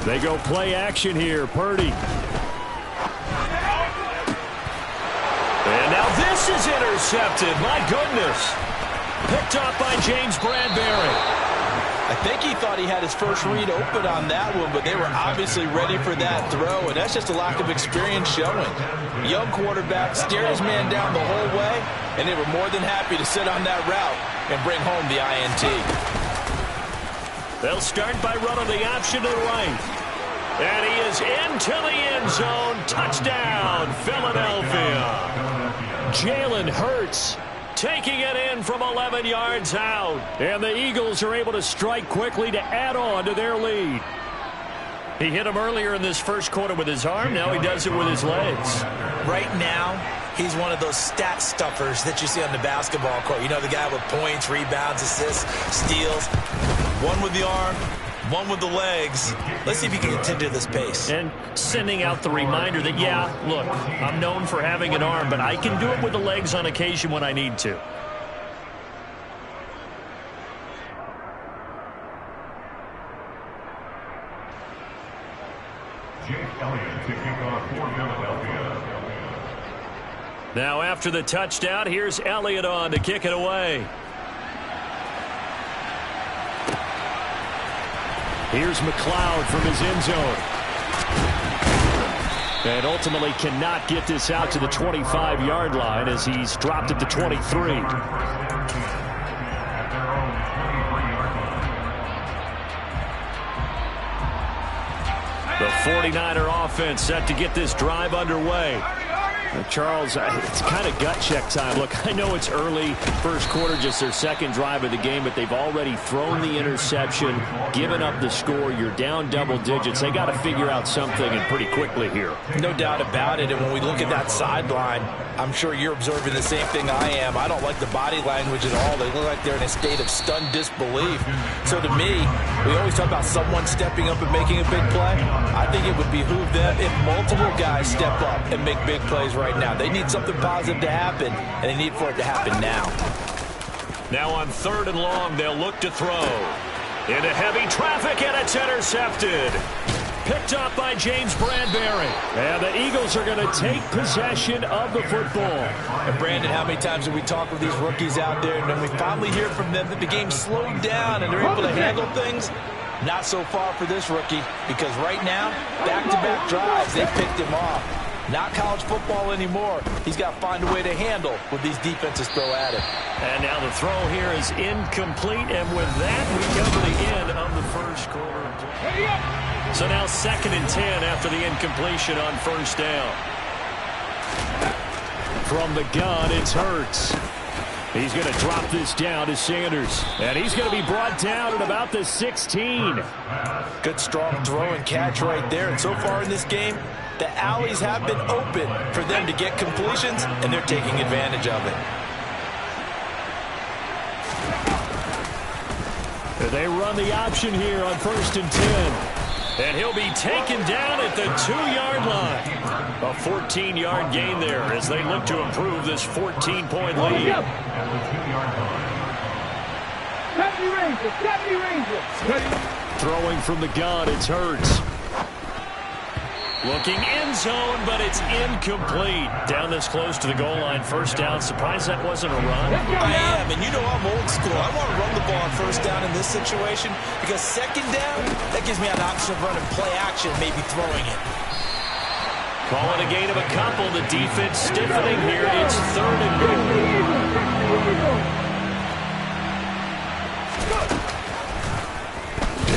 They go play action here. Purdy. And now this is intercepted. My goodness. Picked off by James Bradbury. I think he thought he had his first read open on that one, but they were obviously ready for that throw, and that's just a lack of experience showing. Young quarterback stared his man down the whole way, and they were more than happy to sit on that route and bring home the INT. They'll start by running the option to the right. And he is into the end zone. Touchdown, Philadelphia. Jalen Hurts taking it in from 11 yards out. And the Eagles are able to strike quickly to add on to their lead. He hit him earlier in this first quarter with his arm. Now he does it with his legs. Right now, he's one of those stat stuffers that you see on the basketball court. You know, the guy with points, rebounds, assists, steals. One with the arm, one with the legs. Let's see if he can continue this pace. And sending out the reminder that, yeah, look, I'm known for having an arm, but I can do it with the legs on occasion when I need to. Now after the touchdown, here's Elliott on to kick it away. Here's McLeod from his end zone. And ultimately cannot get this out to the 25-yard line as he's dropped at the 23. The 49er offense set to get this drive underway. Charles, it's kind of gut check time. Look, I know it's early, first quarter, just their second drive of the game, but they've already thrown the interception, given up the score. You're down double digits. They got to figure out something, and pretty quickly here. No doubt about it, and when we look at that sideline, I'm sure you're observing the same thing I am. I don't like the body language at all. They look like they're in a state of stunned disbelief. So to me, we always talk about someone stepping up and making a big play. I think it would behoove them if multiple guys step up and make big plays right now. They need something positive to happen, and they need for it to happen now. Now on 3rd and long, they'll look to throw. Into heavy traffic, and it's intercepted. Picked up by James Bradbury. And the Eagles are going to take possession of the football. And Brandon, how many times have we talked with these rookies out there, and then we finally hear from them that the game slowed down and they're able to handle things? Not so far for this rookie, because right now, back-to-back drives, they picked him off. Not college football anymore. He's got to find a way to handle what these defenses throw at him. And now the throw here is incomplete, and with that, we come to the end of the first quarter. So now 2nd and 10 after the incompletion on 1st down. From the gun, it's Hurts. He's going to drop this down to Sanders. And he's going to be brought down at about the 16. Good strong throw and catch right there. And so far in this game, the alleys have been open for them to get completions, and they're taking advantage of it. They run the option here on 1st and 10. And he'll be taken down at the 2-yard line. A 14-yard gain there as they look to improve this 14-point lead. Throwing from the gun, it's Hurts. Looking end zone, but it's incomplete. Down this close to the goal line, 1st down. Surprised that wasn't a run? I am, and you know I'm old school. I want to run the ball on 1st down in this situation because 2nd down, that gives me an option of running play action, maybe throwing it. Call it a gain of a couple. The defense stiffening here. It's 3rd and goal.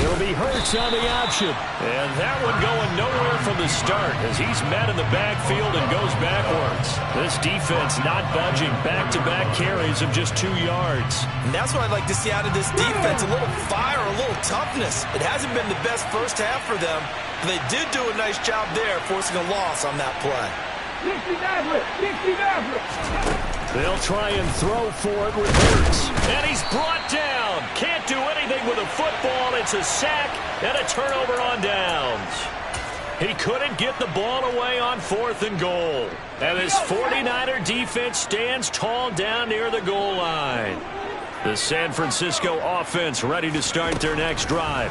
It'll be Hurts on the option. And that one going nowhere from the start as he's met in the backfield and goes backwards. This defense not budging. Back-to-back carries of just 2 yards. And that's what I'd like to see out of this defense. A little fire, a little toughness. It hasn't been the best first half for them, but they did do a nice job there, forcing a loss on that play. They'll try and throw for it with Hurts. And he's brought down. Can't do anything with a football. It's a sack and a turnover on downs. He couldn't get the ball away on 4th and goal. And this 49er defense stands tall down near the goal line. The San Francisco offense ready to start their next drive.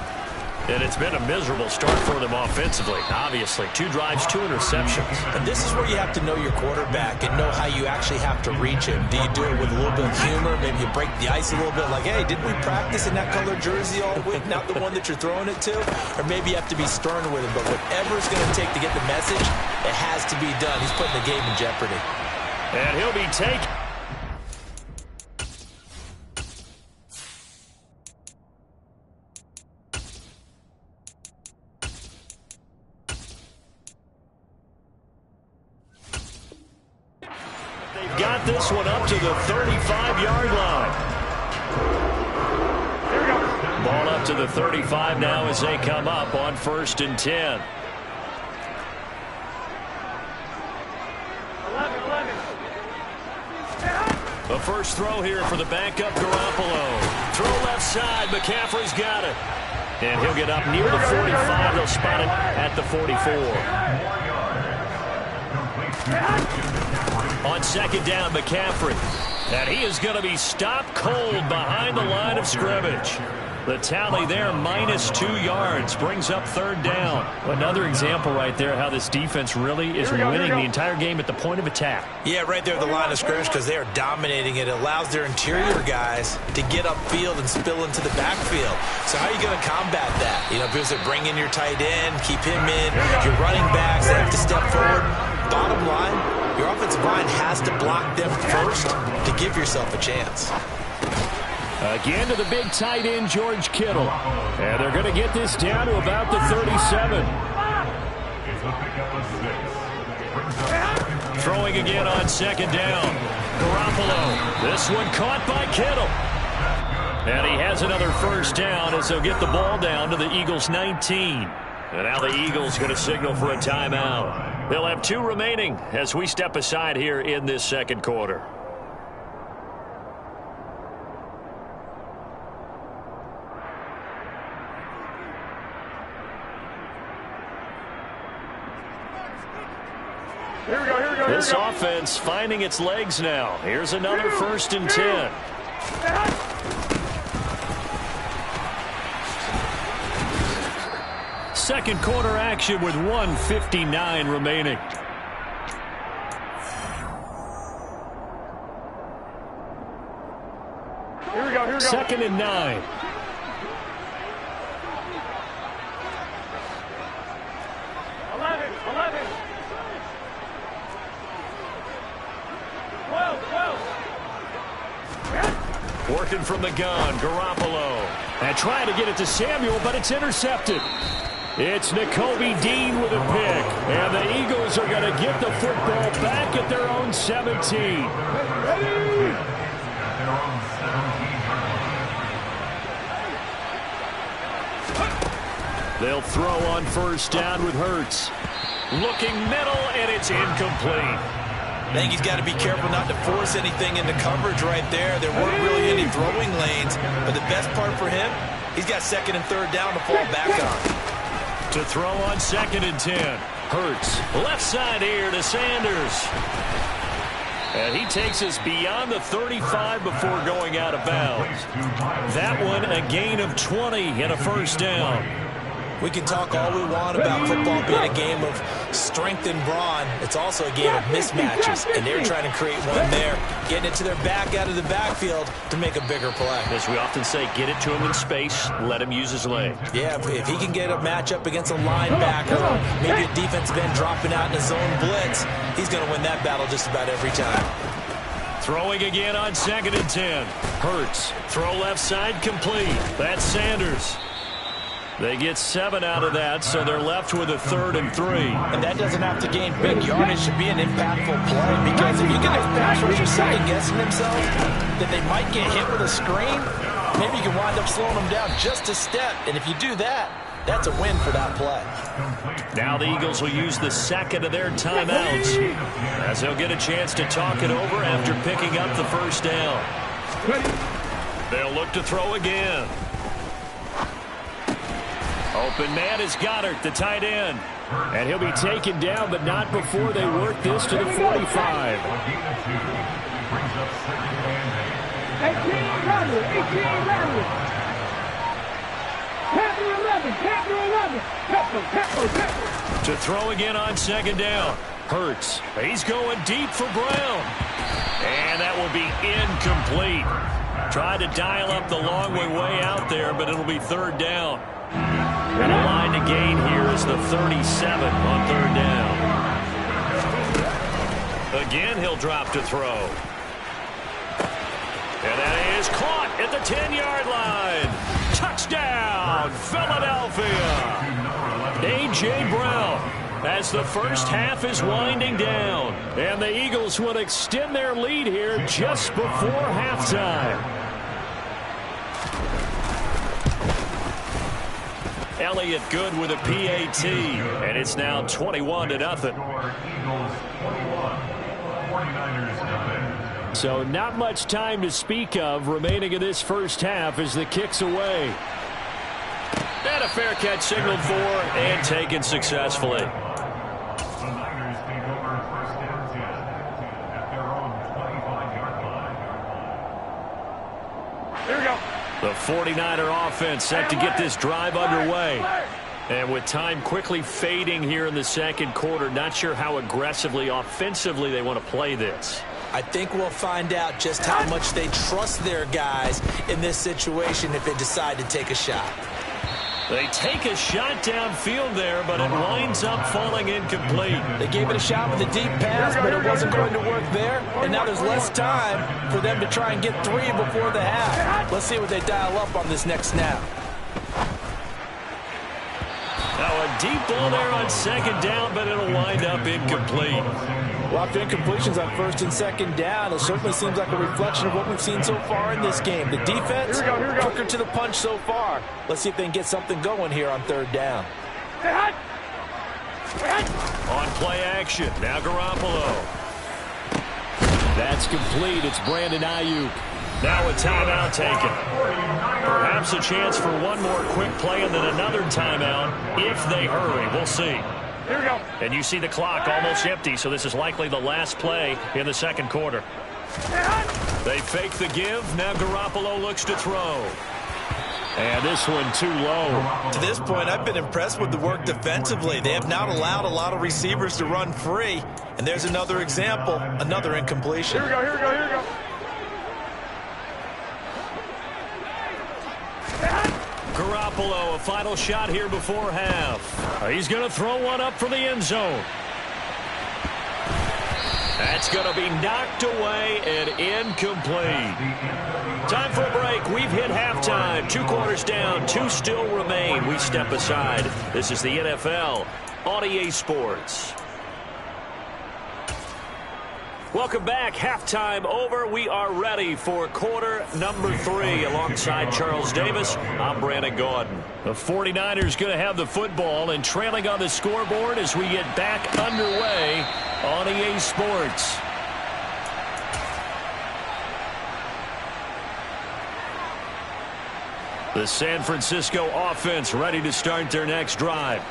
And it's been a miserable start for them offensively, obviously. 2 drives, 2 interceptions. And this is where you have to know your quarterback and know how you actually have to reach him. Do you do it with a little bit of humor? Maybe you break the ice a little bit like, hey, didn't we practice in that colored jersey all week, not the one that you're throwing it to? Or maybe you have to be stern with him. But whatever it's going to take to get the message, it has to be done. He's putting the game in jeopardy. And he'll be taken. Got this one up to the 35-yard line. Ball up to the 35 now as they come up on 1st and 10. The first throw here for the backup Garoppolo. Throw left side. McCaffrey's got it. And he'll get up near the 45. They'll spot it at the 44. On 2nd down, McCaffrey. And he is going to be stopped cold behind the line of scrimmage. The tally there, -2 yards, brings up 3rd down. Another example right there how this defense really is winning the entire game at the point of attack. Yeah, right there at the line of scrimmage because they are dominating it. It allows their interior guys to get upfield and spill into the backfield. So how are you going to combat that? You know, because they bring in your tight end, keep him in, your running backs, they have to step forward. Bottom line, your offensive line has to block them first to give yourself a chance. Again to the big tight end, George Kittle. And they're going to get this down to about the 37. Throwing again on 2nd down. Garoppolo. This one caught by Kittle. And he has another 1st down as they'll get the ball down to the Eagles' 19. And now the Eagles going to signal for a timeout. They'll have 2 remaining as we step aside here in this 2nd quarter. Here we go. This offense finding its legs now. Here's another 1st and 10. Second quarter action with 1:59 remaining. Here we go. 2nd and 9. Working from the gun, Garoppolo. And trying to get it to Samuel, but it's intercepted. It's Nakobe Dean with a pick. And the Eagles are going to get the football back at their own 17. They'll throw on 1st down with Hurts. Looking middle, and it's incomplete. I think he's got to be careful not to force anything into coverage right there. There weren't really any throwing lanes, but the best part for him, he's got 2nd and 3rd down to fall back on. To throw on 2nd and 10. Hurts. Left side here to Sanders. And he takes us beyond the 35 before going out of bounds. That one a gain of 20 and a 1st down. We can talk all we want about football being a game of strength and brawn. It's also a game of mismatches, and they're trying to create one there, getting it to their back out of the backfield to make a bigger play. As we often say, get it to him in space, let him use his leg. Yeah, if he can get a matchup against a linebacker or maybe a defensive end dropping out in a zone blitz, he's going to win that battle just about every time. Throwing again on 2nd and 10. Hurts. Throw left side complete. That's Sanders. They get 7 out of that, so they're left with a 3rd and 3. And that doesn't have to gain big yardage to be an impactful play, because if you get a pass rusher second-guessing themselves that they might get hit with a screen, maybe you can wind up slowing them down just a step. And if you do that, that's a win for that play. Now the Eagles will use the 2nd of their timeouts as they'll get a chance to talk it over after picking up the 1st down. They'll look to throw again. Open man is Goddard, the tight end. And he'll be taken down, but not before they work this to the 45. 18 Rattler. To throw again on second down. Hurts. He's going deep for Brown. And that will be incomplete. Tried to dial up the long way out there, but it'll be third down. And a line to gain here is the 37 on third down. Again, he'll drop to throw. And that is caught at the 10-yard line. Touchdown, Philadelphia. A.J. Brown, as the first half is winding down. And the Eagles will extend their lead here just before halftime. Elliott good with a PAT. And it's now 21-0. So not much time to speak of remaining in this first half as the kick's away. And a fair catch signaled for and taken successfully. Here we go. The 49er offense set to get this drive underway. And with time quickly fading here in the second quarter, not sure how aggressively, offensively they want to play this. I think we'll find out just how much they trust their guys in this situation if they decide to take a shot. They take a shot downfield there, but it winds up falling incomplete. They gave it a shot with a deep pass, but it wasn't going to work there. And now there's less time for them to try and get three before the half. Let's see what they dial up on this next snap. Now a deep ball there on second down, but it'll wind up incomplete. A lot of incompletions on first and second down. It certainly seems like a reflection of what we've seen so far in this game. The defense, quicker to the punch so far. Let's see if they can get something going here on third down. On play action, now Garoppolo. That's complete. It's Brandon Ayuk. Now a timeout taken. Perhaps a chance for one more quick play and then another timeout if they hurry. We'll see. Here we go. And you see the clock almost empty, so this is likely the last play in the second quarter. They fake the give. Now Garoppolo looks to throw. And this one too low. To this point, I've been impressed with the work defensively. They have not allowed a lot of receivers to run free. And there's another example, another incompletion. Here we go, here we go, here we go. Garoppolo, a final shot here before half. He's going to throw one up for the end zone. That's going to be knocked away and incomplete. Time for a break. We've hit halftime. 2 quarters down, 2 still remain. We step aside. This is the NFL on EA Sports. Welcome back. Halftime over. We are ready for quarter number 3. Alongside Charles Davis, I'm Brandon Gaudin. The 49ers going to have the football and trailing on the scoreboard as we get back underway on EA Sports. The San Francisco offense ready to start their next drive.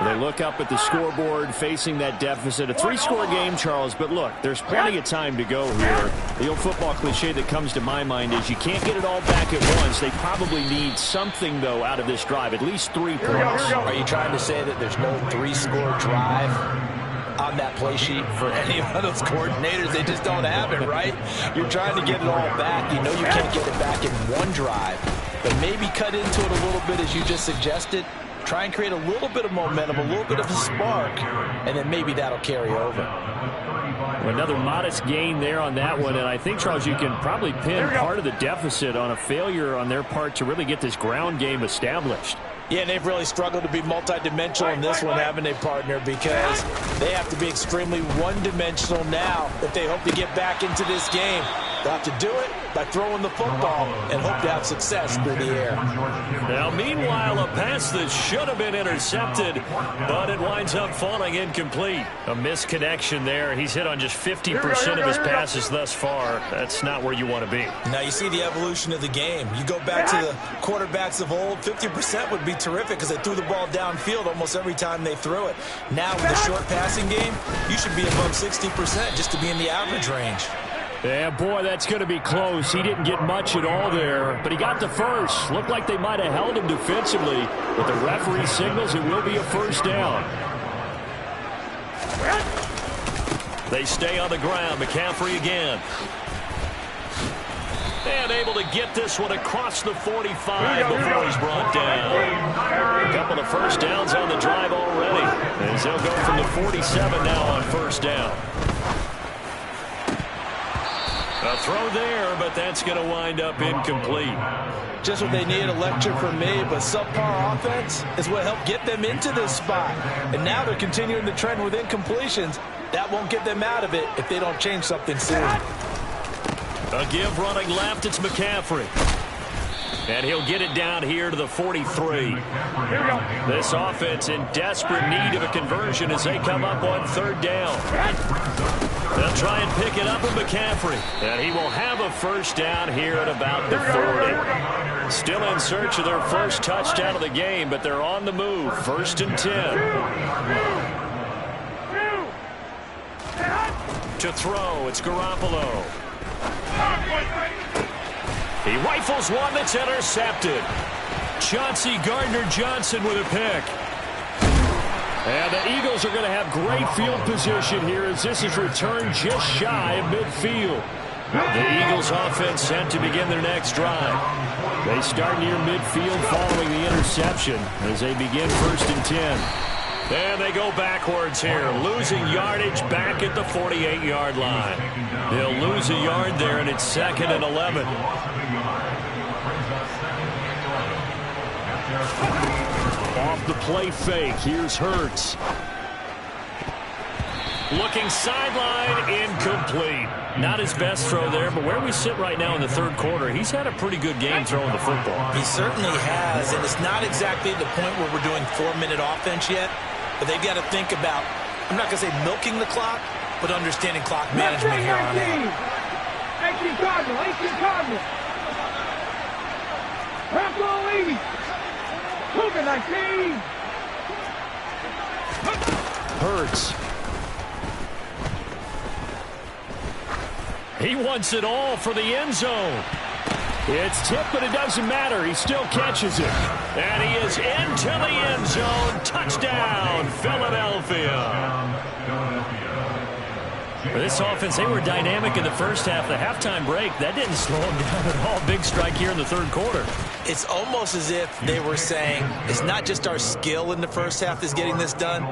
They look up at the scoreboard facing that deficit. A 3-score game, Charles, but look, there's plenty of time to go here. The old football cliche that comes to my mind is you can't get it all back at once. They probably need something, though, out of this drive, at least 3 points. Are you trying to say that there's no 3-score drive on that play sheet for any of those coordinators? They just don't have it, right? You're trying to get it all back. You know you can't get it back in one drive, but maybe cut into it a little bit as you just suggested. Try and create a little bit of momentum, a little bit of a spark, and then maybe that'll carry over. Another modest gain there on that one, and I think, Charles, you can probably pin part of the deficit on a failure on their part to really get this ground game established. Yeah, and they've really struggled to be multidimensional in this one, haven't they, partner? Because they have to be extremely one-dimensional now if they hope to get back into this game. They'll have to do it by throwing the football and hope to have success through the air. Now, meanwhile, a pass that should have been intercepted, but it winds up falling incomplete. A misconnection there. He's hit on just 50% of his passes thus far. That's not where you want to be. Now, you see the evolution of the game. You go back to the quarterbacks of old, 50% would be terrific because they threw the ball downfield almost every time they threw it. Now, with the short passing game, you should be above 60% just to be in the average range. Yeah, boy, that's going to be close. He didn't get much at all there, but he got the first. Looked like they might have held him defensively, but the referee signals it will be a first down. They stay on the ground. McCaffrey again. And able to get this one across the 45 before he's brought down. A couple of first downs on the drive already, as they'll go from the 47 now on first down. A throw there, but that's going to wind up incomplete. Just what they need, a lecture from me, but subpar offense is what helped get them into this spot. And now they're continuing the trend with incompletions. That won't get them out of it if they don't change something soon. A give running left, it's McCaffrey. And he'll get it down here to the 43. This offense in desperate need of a conversion as they come up on third down. They'll try and pick it up with McCaffrey. And he will have a first down here at about the 40. Still in search of their first touchdown of the game, but they're on the move. First and 10. To throw, it's Garoppolo. He rifles one that's intercepted. Chauncey Gardner-Johnson with a pick. And the Eagles are going to have great field position here as this is returned just shy of midfield. The Eagles offense set to begin their next drive. They start near midfield following the interception as they begin first and 10. And they go backwards here, losing yardage back at the 48-yard line. They'll lose a yard there, and it's second and 11. Off the play fake, here's Hurts. Looking sideline, incomplete. Not his best throw there, but where we sit right now in the third quarter, he's had a pretty good game throwing the football. He certainly has, and it's not exactly the point where we're doing 4-minute offense yet. But they've got to think about, I'm not going to say milking the clock, but understanding clock management here on out. 18 Cardinal, 18 Cardinal. Crack all 80. Cougar 19. Hurts. He wants it all for the end zone. It's tipped, but it doesn't matter. He still catches it. And he is into the end zone. Touchdown, Philadelphia. This offense, they were dynamic in the first half. The halftime break, that didn't slow them down at all. Big strike here in the third quarter. It's almost as if they were saying, it's not just our skill in the first half that's getting this done,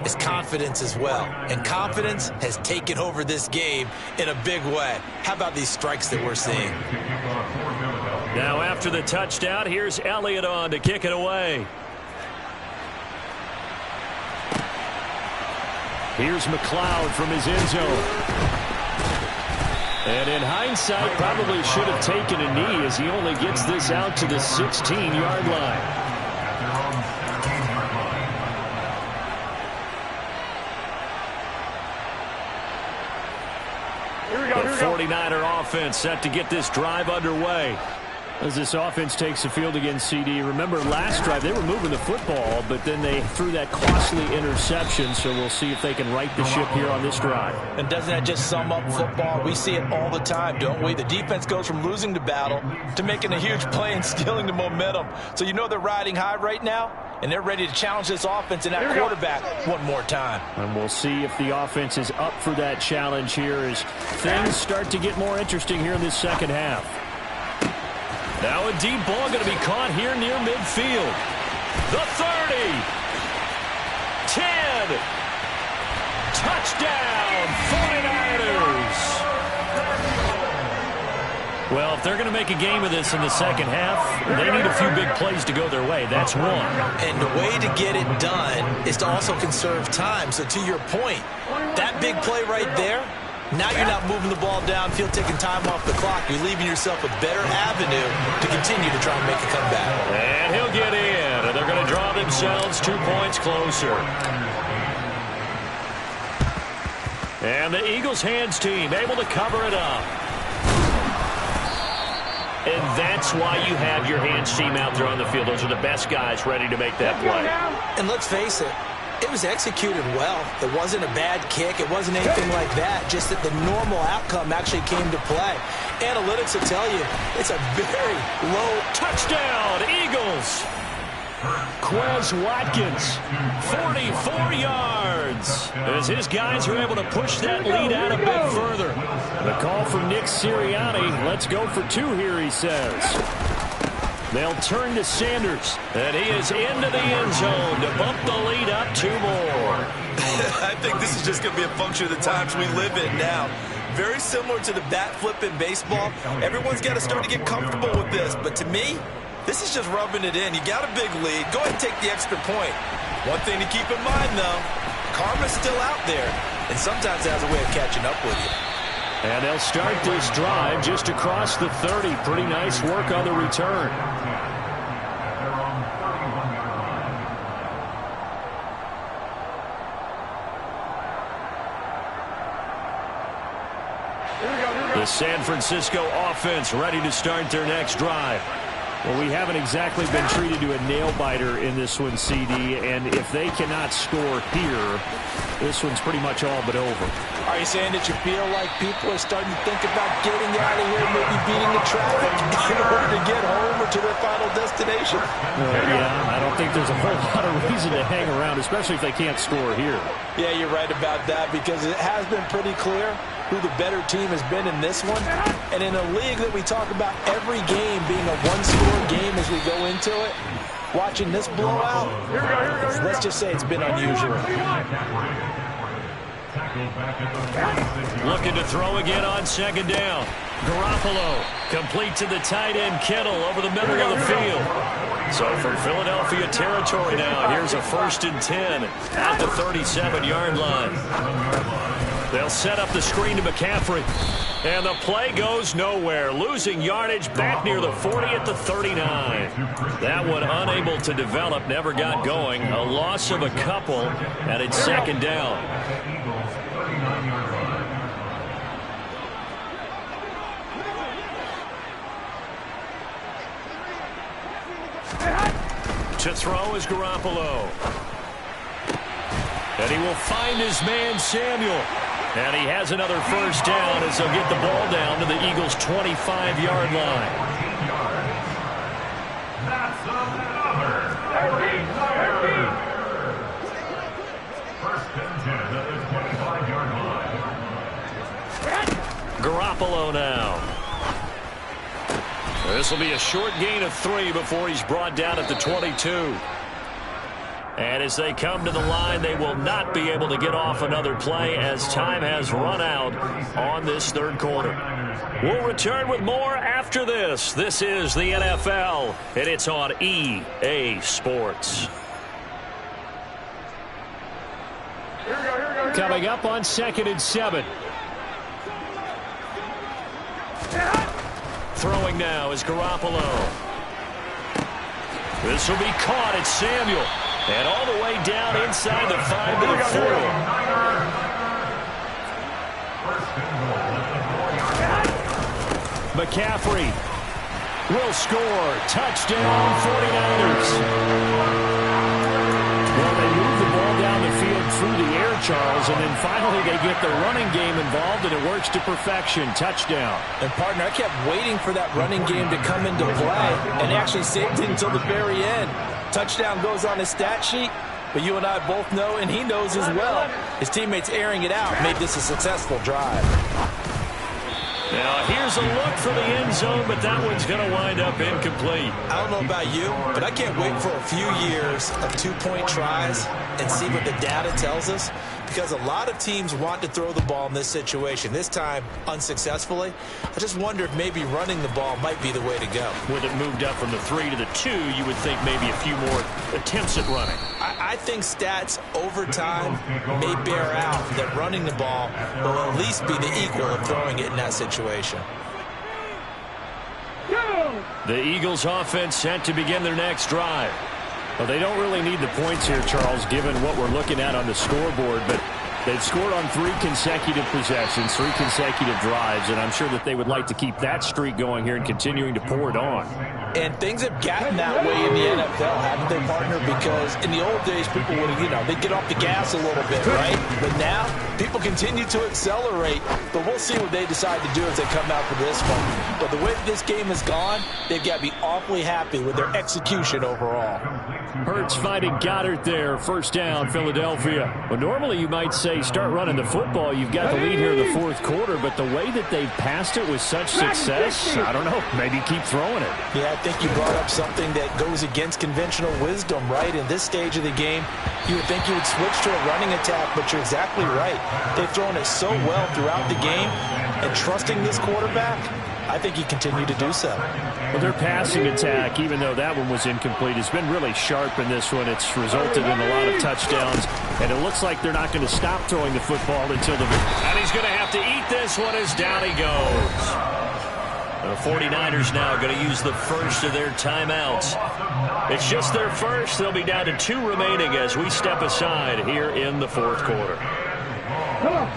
it's confidence as well. And confidence has taken over this game in a big way. How about these strikes that we're seeing? Now after the touchdown, here's Elliott on to kick it away. Here's McLeod from his end zone. And in hindsight, probably should have taken a knee as he only gets this out to the 16-yard line. The 49er offense set to get this drive underway. As this offense takes the field against CD. Remember, last drive, they were moving the football, but then they threw that costly interception, so we'll see if they can right the ship here on this drive. And doesn't that just sum up football? We see it all the time, don't we? The defense goes from losing the battle to making a huge play and stealing the momentum. So you know they're riding high right now, and they're ready to challenge this offense and that quarterback one more time. And we'll see if the offense is up for that challenge here as things start to get more interesting here in this second half. Now a deep ball going to be caught here near midfield. The 30. 10. Touchdown, 49ers. Well, if they're going to make a game of this in the second half, they need a few big plays to go their way. That's one. And the way to get it done is to also conserve time. So to your point, that big play right there, now you're not moving the ball downfield, taking time off the clock. You're leaving yourself a better avenue to continue to try and make a comeback. And he'll get in, and they're going to draw themselves 2 points closer. And the Eagles hands team able to cover it up. And that's why you have your hands team out there on the field. Those are the best guys ready to make that play. And let's face it, It was executed well. It wasn't a bad kick. It wasn't anything like that. Just that the normal outcome actually came to play. Analytics will tell you it's a very low touchdown, Eagles. Quez Watkins, 44 yards, as his guys are able to push that lead out a bit further. The call from Nick Sirianni. Let's go for two here, he says. They'll turn to Sanders, and he is into the end zone to bump the lead up two more. I think this is just going to be a function of the times we live in now. Very similar to the bat flip in baseball. Everyone's got to start to get comfortable with this. But to me, this is just rubbing it in. You got a big lead. Go ahead and take the extra point. One thing to keep in mind, though, karma's still out there, and sometimes it has a way of catching up with you. And they'll start this drive just across the 30. Pretty nice work on the return. The San Francisco offense ready to start their next drive. Well, we haven't exactly been treated to a nail-biter in this one, CD, and if they cannot score here, this one's pretty much all but over. Are you saying that you feel like people are starting to think about getting out of here, maybe beating the traffic in order to get home or to their final destination? Yeah, I don't think there's a whole lot of reason to hang around, especially if they can't score here. Yeah, you're right about that, because it has been pretty clear who the better team has been in this one. And in a league that we talk about every game being a one-score game as we go into it, watching this blowout, let's just say it's been unusual. Looking to throw again on second down. Garoppolo complete to the tight end Kittle over the middle of the field. So from Philadelphia territory now, here's a 1st and 10 at the 37-yard line. They'll set up the screen to McCaffrey. And the play goes nowhere. Losing yardage back near the 40 at the 39. That one unable to develop, never got going. A loss of a couple, and it's second down. To throw is Garoppolo. And he will find his man Samuel. And he has another 1st down as they'll get the ball down to the Eagles' 25-yard line. That's another 13. 1st and 10 at the 25-yard line. Garoppolo now. This will be a short gain of 3 before he's brought down at the 22. And as they come to the line, they will not be able to get off another play as time has run out on this 3rd quarter. We'll return with more after this. This is the NFL, and it's on EA Sports. Coming up on 2nd and 7. Throwing now is Garoppolo. This will be caught at Samuel. And all the way down inside the 5 to the 4. McCaffrey will score. Touchdown, 49ers. Well, they move the ball down the field through the air, Charles, and then finally they get the running game involved, and it works to perfection. Touchdown. And, partner, I kept waiting for that running game to come into play and actually saved it until the very end. Touchdown goes on his stat sheet, but you and I both know, and he knows as well, his teammates airing it out made this a successful drive. Now, here's a look for the end zone, but that one's going to wind up incomplete. I don't know about you, but I can't wait for a few years of 2-point tries and see what the data tells us, because a lot of teams want to throw the ball in this situation. This time, unsuccessfully. I just wonder if maybe running the ball might be the way to go. With it moved up from the 3 to the 2, you would think maybe a few more attempts at running. I think stats over time may bear out that running the ball will at least be the equal of throwing it in that situation. The Eagles offense set to begin their next drive. Well, they don't really need the points here, Charles, given what we're looking at on the scoreboard, but They've scored on 3 consecutive possessions, 3 consecutive drives, and I'm sure that they would like to keep that streak going here and continuing to pour it on. And things have gotten that way in the NFL, haven't they, partner? Because in the old days, people would, they'd get off the gas a little bit, right? But now, people continue to accelerate. But we'll see what they decide to do as they come out for this one. But the way this game has gone, they've got to be awfully happy with their execution overall. Hurts finding Goddard there. First down, Philadelphia. Well, normally you might say start running the football. You've got the lead here in the fourth quarter, but the way that they've passed it with such success, I don't know, maybe keep throwing it. Yeah, I think you brought up something that goes against conventional wisdom, right? In this stage of the game, you would think you would switch to a running attack, but you're exactly right. They've thrown it so well throughout the game, and trusting this quarterback, I think he continued to do so. Well, their passing attack, even though that one was incomplete, has been really sharp in this one. It's resulted in a lot of touchdowns, and it looks like they're not going to stop throwing the football until the... And he's going to have to eat this one as down he goes. The 49ers now going to use the first of their timeouts. It's just their first. They'll be down to 2 remaining as we step aside here in the fourth quarter.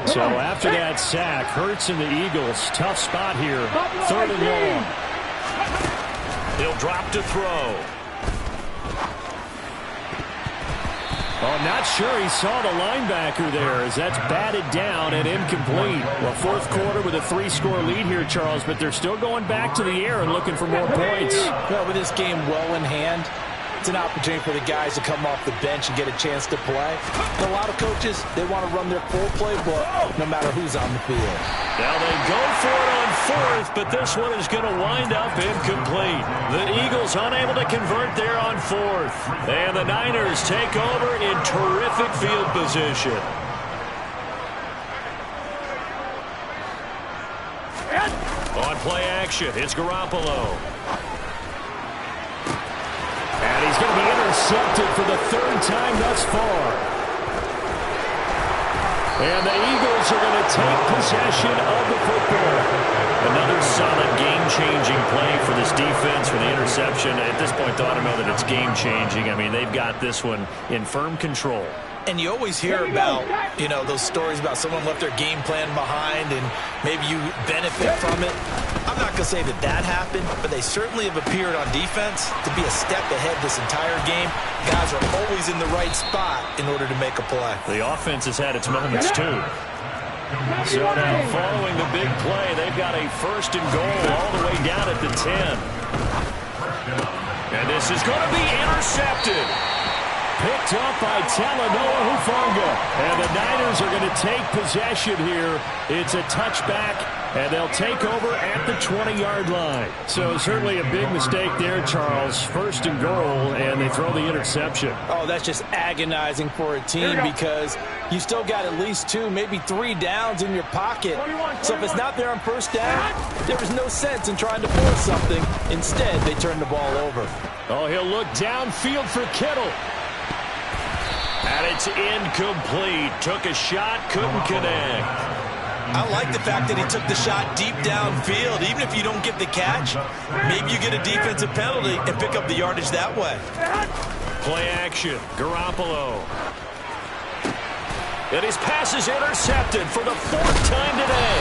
So after that sack, Hurts and the Eagles, tough spot here, 3rd and long. He'll drop to throw. Oh, not sure he saw the linebacker there as that's batted down and incomplete. Well, fourth quarter with a 3-score lead here, Charles, but they're still going back to the air and looking for more points. Well, with this game well in hand, it's an opportunity for the guys to come off the bench and get a chance to play. And a lot of coaches, they want to run their full playbook no matter who's on the field. Now they go for it on 4th, but this one is going to wind up incomplete. The Eagles unable to convert there on 4th. And the Niners take over in terrific field position. On play action, it's Garoppolo. And he's going to be intercepted for the 3rd time thus far. And the Eagles are going to take possession of the football. Another solid game-changing play for this defense for the interception. At this point, I don't know that it's game-changing. I mean, they've got this one in firm control. And you always hear about, those stories about someone left their game plan behind and maybe you benefit from it. I'm not going to say that happened, but they certainly have appeared on defense to be a step ahead this entire game. Guys are always in the right spot in order to make a play. The offense has had its moments, too. So now, following the big play, they've got a 1st and goal all the way down at the 10. And this is going to be intercepted. Picked up by Talanoa Hufanga. And the Niners are going to take possession here. It's a touchback, and they'll take over at the 20-yard line. So certainly a big mistake there, Charles. 1st and goal, and they throw the interception. Oh, that's just agonizing for a team because you still got at least 2, maybe 3 downs in your pocket. So if it's not there on 1st down, there is no sense in trying to force something. Instead, they turn the ball over. Oh, he'll look downfield for Kittle. And it's incomplete. Took a shot, couldn't connect. I like the fact that he took the shot deep downfield. Even if you don't get the catch, maybe you get a defensive penalty and pick up the yardage that way. Play action. Garoppolo. And his pass is intercepted for the 4th time today.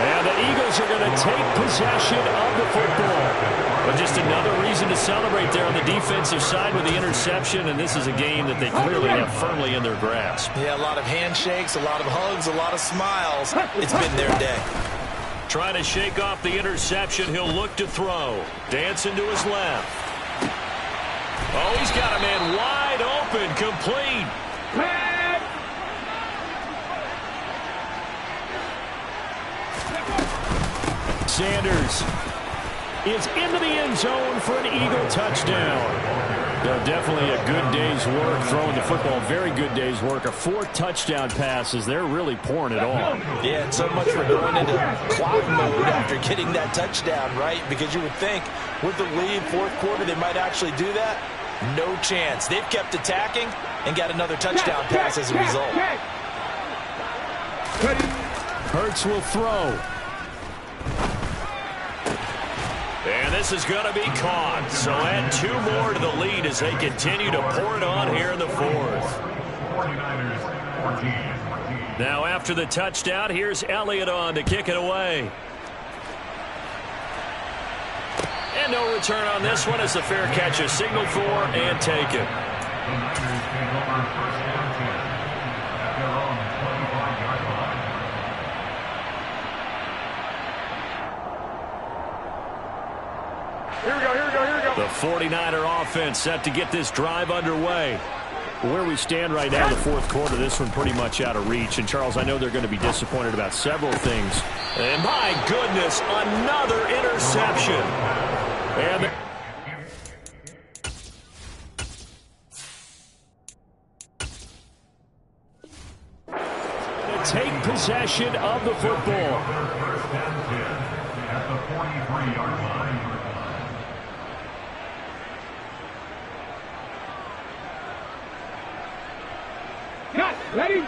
And the Eagles are going to take possession of the football. But just another reason to celebrate there on the defensive side with the interception, and this is a game that they clearly have firmly in their grasp. Yeah, a lot of handshakes, a lot of hugs, a lot of smiles. It's been their day. Trying to shake off the interception, he'll look to throw. Dancing to his left. Oh, he's got a man wide open, complete. Sanders is into the end zone for an Eagle touchdown. Definitely a good day's work throwing the football. Very good day's work. A 4th touchdown passes. They're really pouring it on. Yeah, and so much for going into clock mode after getting that touchdown, right? Because you would think with the lead, 4th quarter, they might actually do that. No chance. They've kept attacking and got another touchdown pass as a result. Hurts will throw. And this is going to be caught. So add 2 more to the lead as they continue to pour it on here in the 4th. 49ers 14. Now after the touchdown, here's Elliott on to kick it away. And no return on this one as the fair catch is signaled for and taken. The Niners take over first down 10 at their own 25-yard line. Here we go. The 49er offense set to get this drive underway. Where we stand right now in the fourth quarter, this one pretty much out of reach. And, Charles, I know they're going to be disappointed about several things. And, my goodness, another interception. And take possession of the football. First down 10 at the 43-yard line. Cut. Ready?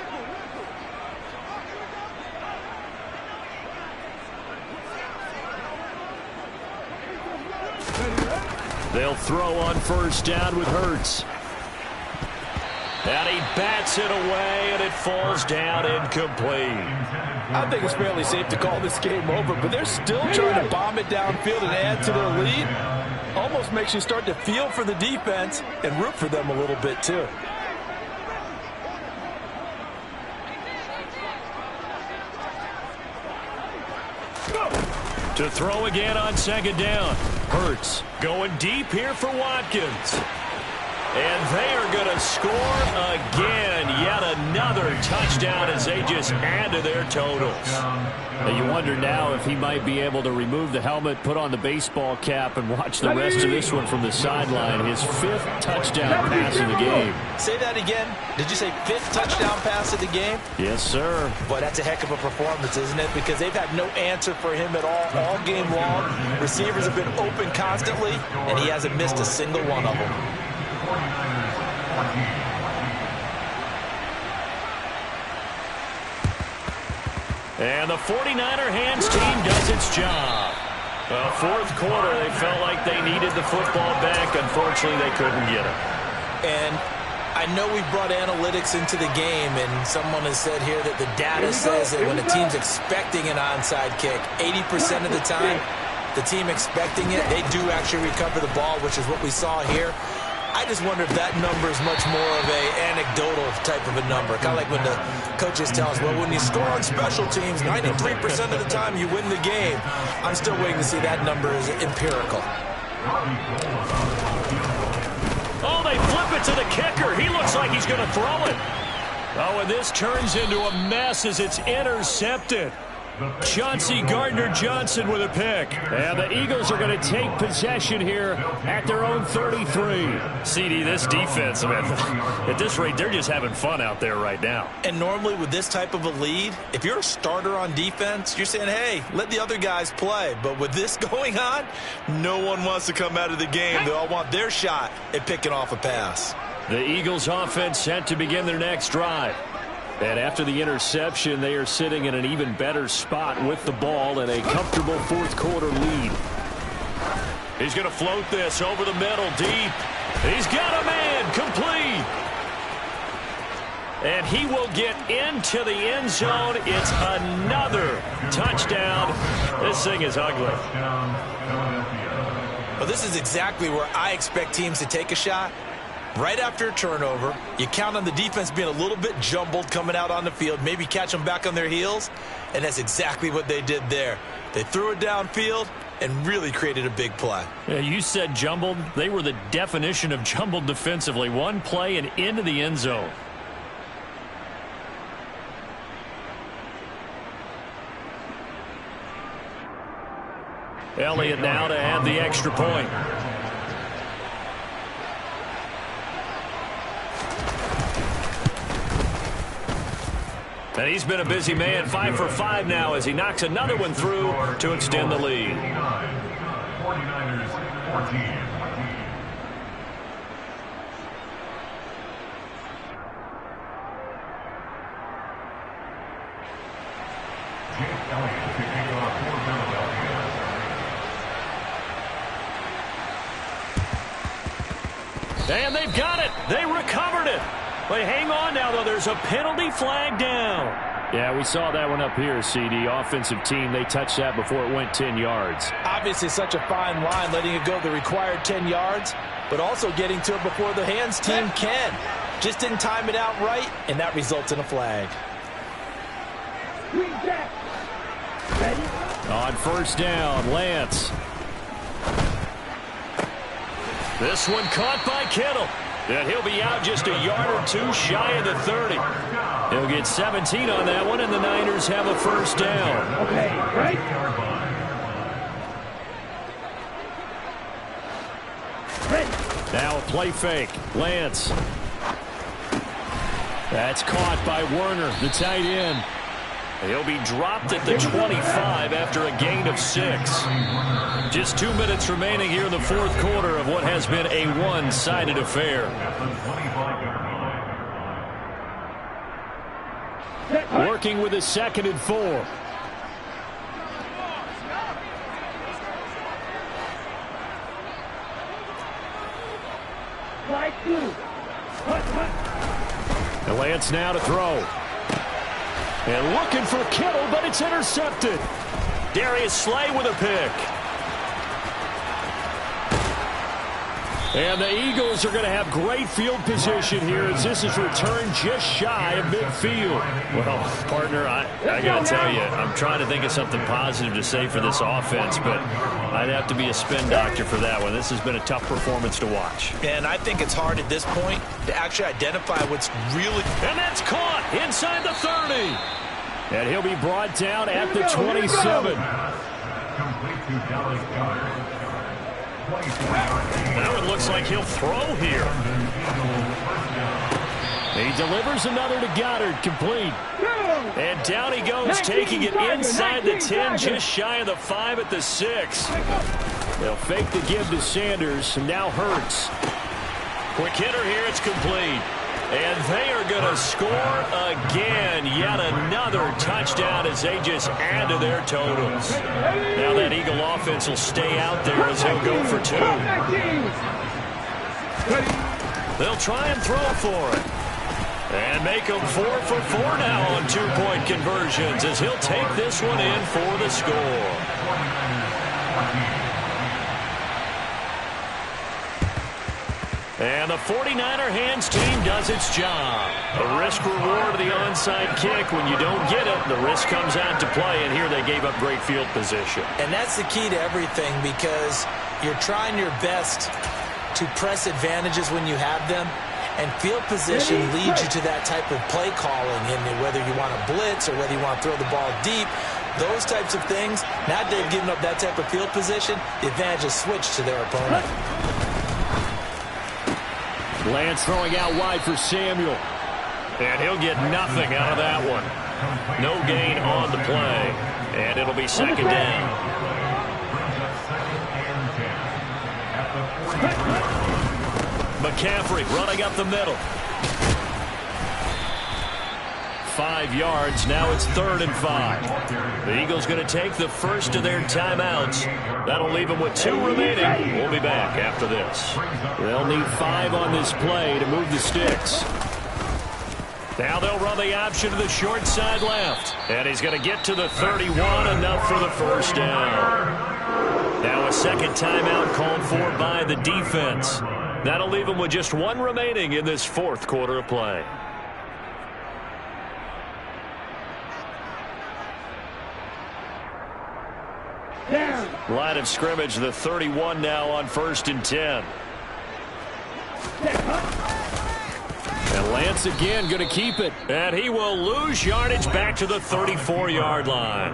They'll throw on first down with Hurts. And he bats it away, and it falls down incomplete. I think it's fairly safe to call this game over, but they're still trying to bomb it downfield and add to their lead. Almost makes you start to feel for the defense and root for them a little bit, too. To throw again on second down. Hurts going deep here for Watkins. And they are going to score again. Yet another touchdown as they just add to their totals. Now you wonder now if he might be able to remove the helmet, put on the baseball cap, and watch the rest of this one from the sideline. His fifth touchdown pass of the game. Say that again. Did you say fifth touchdown pass of the game? Yes, sir. Boy, that's a heck of a performance, isn't it? Because they've had no answer for him at all game long. Receivers have been open constantly, and he hasn't missed a single one of them. 49ers 14. And the 49er hands team does its job. Fourth quarter, they felt like they needed the football back. Unfortunately, they couldn't get it. And I know we brought analytics into the game, and someone has said here that the data says that when a team's expecting an onside kick, 80% of the time, the team expecting it, they do actually recover the ball, which is what we saw here. I just wonder if that number is much more of a anecdotal type of a number. Kind of like when the coaches tell us, well, when you score on special teams, 93% of the time you win the game. I'm still waiting to see that number is empirical. Oh, they flip it to the kicker. He looks like he's going to throw it. Oh, and this turns into a mess as it's intercepted. Chauncey Gardner-Johnson with a pick. And the Eagles are going to take possession here at their own 33. CD, this defense, man, at this rate, they're just having fun out there right now. And normally with this type of a lead, if you're a starter on defense, you're saying, hey, let the other guys play. But with this going on, no one wants to come out of the game. They all want their shot at picking off a pass. The Eagles offense set to begin their next drive. And after the interception, they are sitting in an even better spot with the ball and a comfortable fourth quarter lead. He's going to float this over the middle deep. He's got a man complete. And he will get into the end zone. It's another touchdown. This thing is ugly. Well, this is exactly where I expect teams to take a shot. Right after a turnover, you count on the defense being a little bit jumbled coming out on the field, maybe catch them back on their heels, and that's exactly what they did there. They threw it downfield and really created a big play. Yeah, you said jumbled. They were the definition of jumbled defensively. One play and into the end zone. Elliott now to add the extra point. And he's been a busy man, 5 for 5 now as he knocks another one through to extend the lead. 49ers 14. Jake Elliott to kick off for Philadelphia. And they've got it. They recovered it. But hang on now, though. There's a penalty flag down. Yeah, we saw that one up here, CD. Offensive team, they touched that before it went 10 yards. Obviously such a fine line, letting it go the required 10 yards, but also getting to it before the hands team can. Just didn't time it out right, and that results in a flag. On first down, Lance. This one caught by Kittle. And he'll be out just a yard or two shy of the 30. He'll get 17 on that one, and the Niners have a first down. Okay, right? Now a play fake. Lance. That's caught by Werner, the tight end. He'll be dropped at the 25 after a gain of 6. Just 2 minutes remaining here in the fourth quarter of what has been a one-sided affair. Working with a 2nd and 4. And Lance now to throw. And looking for Kittle, but it's intercepted. Darius Slay with a pick. And the Eagles are going to have great field position here as this is returned just shy of midfield. Well, partner, I got to tell you, I'm trying to think of something positive to say for this offense, but I'd have to be a spin doctor for that one. This has been a tough performance to watch. And I think it's hard at this point to actually identify what's really... And that's caught inside the 30. And he'll be brought down at the 27. Now it looks like he'll throw here. He delivers another to Goddard, complete. And down he goes, taking it inside the 10, just shy of the 5 at the 6. They'll fake the give to Sanders, and now Hurts. Quick hitter here, it's complete. And they are going to score again. Yet another touchdown as they just add to their totals. Now that Eagle offense will stay out there as he'll go for 2. They'll try and throw for it. And make them 4 for 4 now on 2-point conversions as he'll take this one in for the score. And the 49er hands team does its job. The risk-reward of the onside kick. When you don't get it, the risk comes out to play, and here they gave up great field position. And that's the key to everything because you're trying your best to press advantages when you have them, and field position leads you to that type of play calling, and whether you want to blitz or whether you want to throw the ball deep, those types of things, now they've given up that type of field position, the advantage is switched to their opponent. Lance throwing out wide for Samuel. And he'll get nothing out of that one. No gain on the play. And it'll be 2nd down. McCaffrey running up the middle. 5 yards. Now it's 3rd and 5. The Eagles going to take the first of their timeouts. That'll leave them with 2 remaining. We'll be back after this. They'll need 5 on this play to move the sticks. Now they'll run the option to the short side left. And he's going to get to the 31, enough for the first down. Now a second timeout called for by the defense. That'll leave them with just 1 remaining in this fourth quarter of play. Line of scrimmage, the 31 now on 1st and 10. And Lance again going to keep it. And he will lose yardage back to the 34-yard line.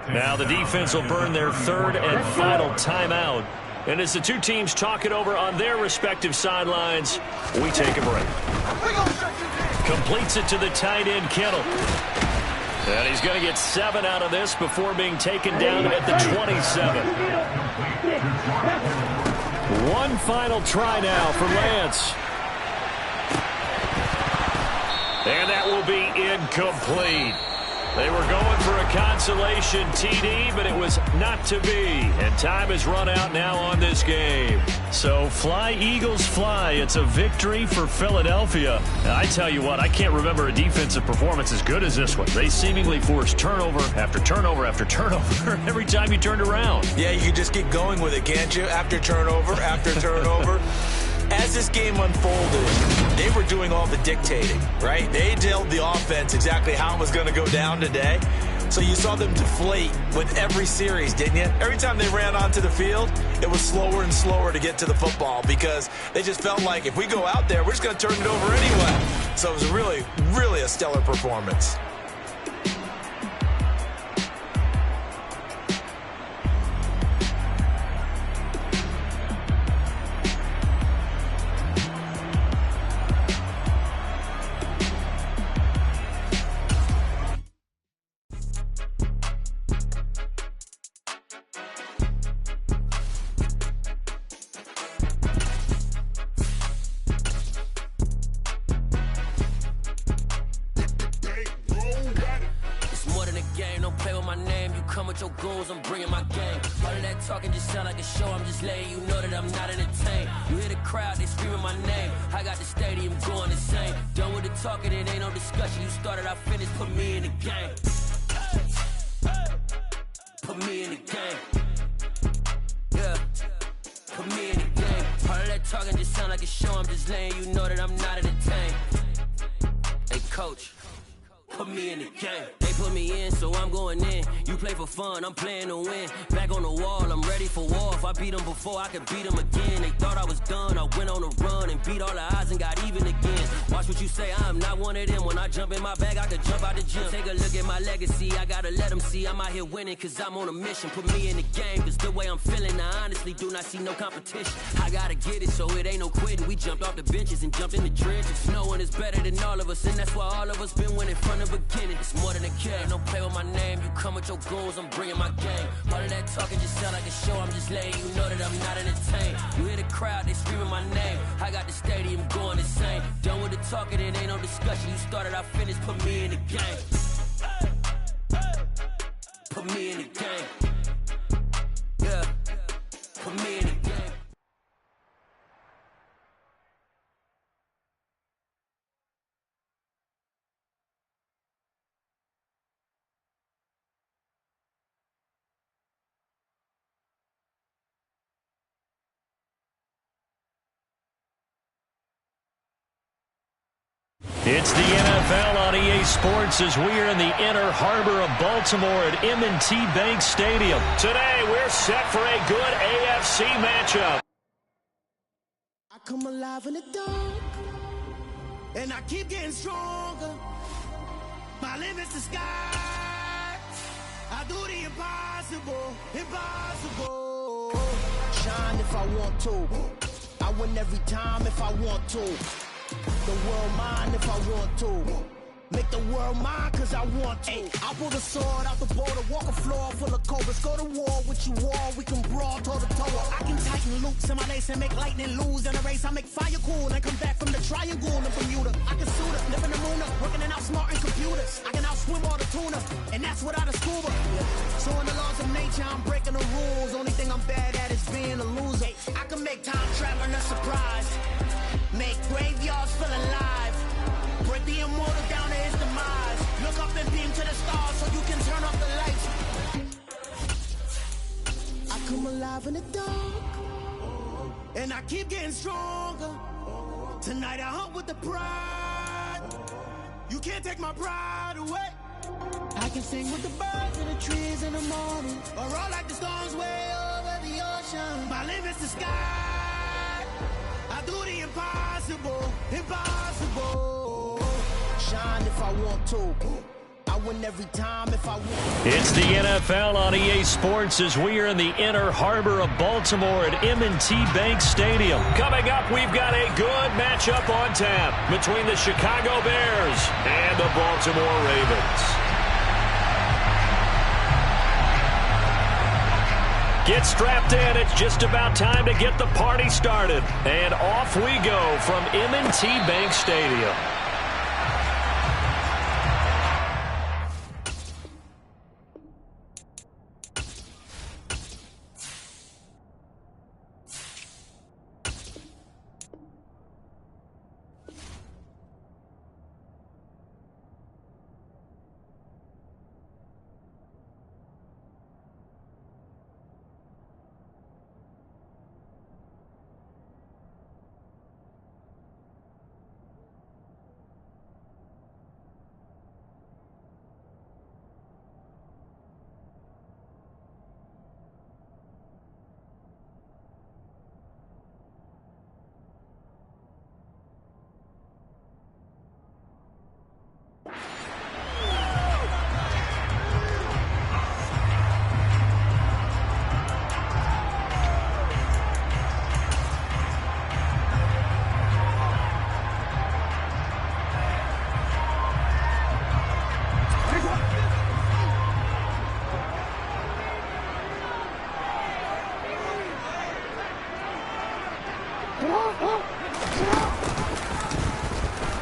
Now the defense will burn their 3rd and final timeout. And as the two teams talk it over on their respective sidelines, we take a break. Completes it to the tight end, Kittle. And he's going to get 7 out of this before being taken down at the 27. One final try now for Lance. And that will be incomplete. They were going for a consolation TD, but it was not to be. And time has run out now on this game. So fly, Eagles, fly. It's a victory for Philadelphia. And I tell you what, I can't remember a defensive performance as good as this one. They seemingly forced turnover after turnover after turnover every time you turned around. Yeah, you can just keep going with it, can't you? After turnover, after turnover. As this game unfolded, they were doing all the dictating, right? They told the offense exactly how it was going to go down today. So you saw them deflate with every series, didn't you? Every time they ran onto the field, it was slower and slower to get to the football because they just felt like if we go out there, we're just going to turn it over anyway. So it was really, really a stellar performance. With your goons, I'm bringing my game. All of that talking just sound like a show. I'm just letting you know that I'm not entertained. You hear the crowd, they screaming my name. I got the stadium going insane. Done with the talking, it ain't no discussion. You started, I finished, put me in the game. Put me in the game. Yeah, put me in the game. All of that talking just sound like a show. I'm just letting you know that I'm not entertained. Hey, coach, put me in the game. They put me in, so I'm going in. You play for fun, I'm playing to win. Back on the wall, I'm ready for war. If I beat them before, I can beat them again. They thought I was done, I went on a run and beat all the odds and got even again. Watch what you say, I'm not one of them. When I jump in my bag, I could jump out the gym. Take a look at my legacy, I gotta let them see I'm out here winning, cause I'm on a mission. Put me in the game, cause the way I'm feeling, I honestly do not see no competition. I gotta get it, so it ain't no quitting. We jumped off the benches and jumped in the trenches. No one is better than all of us, and that's why all of us been winning from the beginning. It's more than a game, don't play with my name. You come with your goons, I'm bringing my game. All of that talking just sound like a show. I'm just letting you know that I'm not entertained. You hear the crowd, they screaming my name. I got the stadium going insane. Done with the talking, it ain't no discussion. You started, I finished, put me in the game. Put me in the game. Yeah, put me in the game. It's the NFL on EA Sports as we are in the inner harbor of Baltimore at M&T Bank Stadium. Today, we're set for a good AFC matchup. I come alive in the dark, and I keep getting stronger. My limit's the sky. I do the impossible, impossible. Shine if I want to. I win every time if I want to. The world mine if I want to. Make the world mine cause I want to. I pull the sword out the border, walk a floor full of cobras. Go to war with you all, we can brawl toe to toe. I can tighten loops in my lace and make lightning lose in a race. I make fire cool and come back from the triangle in Bermuda. I can suit up, live in the moon up, working and outsmarting computers. I can outswim all the tuna, and that's without a scuba. So in the laws of nature, I'm breaking the rules. Only thing I'm bad at is being a loser. I can make time traveling a surprise. Make graveyards feel alive. Break the immortal down to his demise. Look up and beam to the stars so you can turn off the lights. I come alive in the dark, and I keep getting stronger. Tonight I hunt with the pride. You can't take my pride away. I can sing with the birds and the trees in the morning, or roll like the storms way over the ocean. My limit's the sky. I do the impossible, impossible. Shine if I want to. I win every time if I want. It's the NFL on EA Sports as we are in the inner harbor of Baltimore at M&T Bank Stadium. Coming up, we've got a good matchup on tap between the Chicago Bears and the Baltimore Ravens. Get strapped in. It's just about time to get the party started. And off we go from M&T Bank Stadium.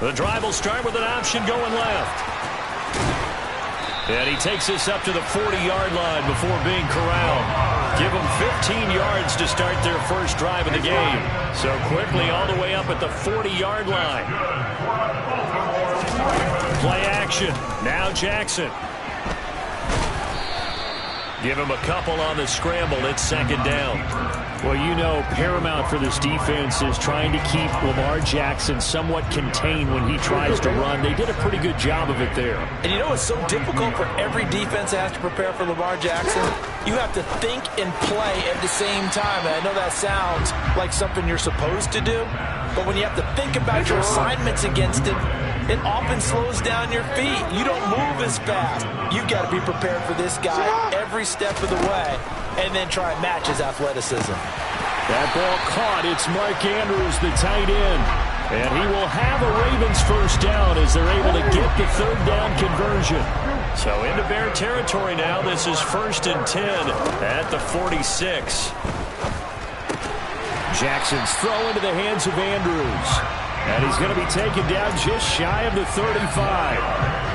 The drive will start with an option going left. And he takes this up to the 40-yard line before being corralled. Give them 15 yards to start their first drive of the game. So quickly all the way up at the 40-yard line. Play action. Now Jackson. Give him a couple on the scramble. It's second down. Well, you know, paramount for this defense is trying to keep Lamar Jackson somewhat contained when he tries to run. They did a pretty good job of it there. And you know it's so difficult for every defense that has to prepare for Lamar Jackson? You have to think and play at the same time. And I know that sounds like something you're supposed to do, but when you have to think about your assignments against him, it often slows down your feet. You don't move as fast. You've got to be prepared for this guy every step of the way and then try and match his athleticism. That ball caught. It's Mark Andrews, the tight end. And he will have a Ravens first down as they're able to get the third down conversion. So into Bear territory now. This is 1st and 10 at the 46. Jackson's throw into the hands of Andrews. And he's going to be taken down just shy of the 35.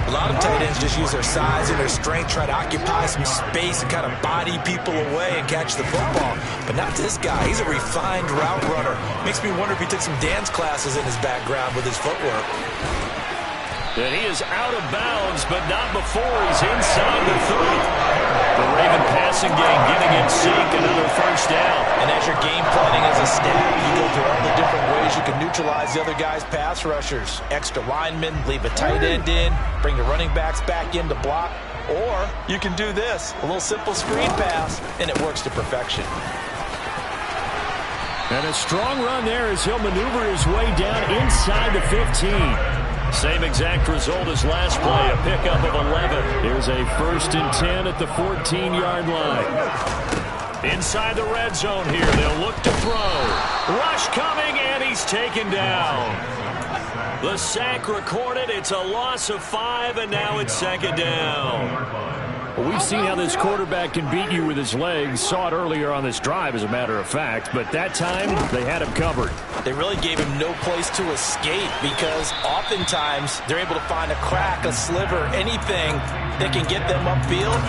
A lot of tight ends just use their size and their strength, try to occupy some space and kind of body people away and catch the football. But not this guy. He's a refined route runner. Makes me wonder if he took some dance classes in his background with his footwork. And he is out of bounds, but not before he's inside the 30. The Raven passing game getting in sync, another first down. And as you're game planning as a staff, you go through all the different ways you can neutralize the other guy's pass rushers. Extra linemen, leave a tight end in, bring the running backs back in to block. Or you can do this, a little simple screen pass, and it works to perfection. And a strong run there as he'll maneuver his way down inside the 15. Same exact result as last play, a pickup of 11. Here's a 1st and 10 at the 14-yard line. Inside the red zone here, they'll look to throw. Rush coming, and he's taken down. The sack recorded. It's a loss of 5, and now it's second down. Well, we've seen how this quarterback can beat you with his legs. Saw it earlier on this drive, as a matter of fact. But that time, they had him covered. They really gave him no place to escape because oftentimes they're able to find a crack, a sliver, anything that can get them upfield.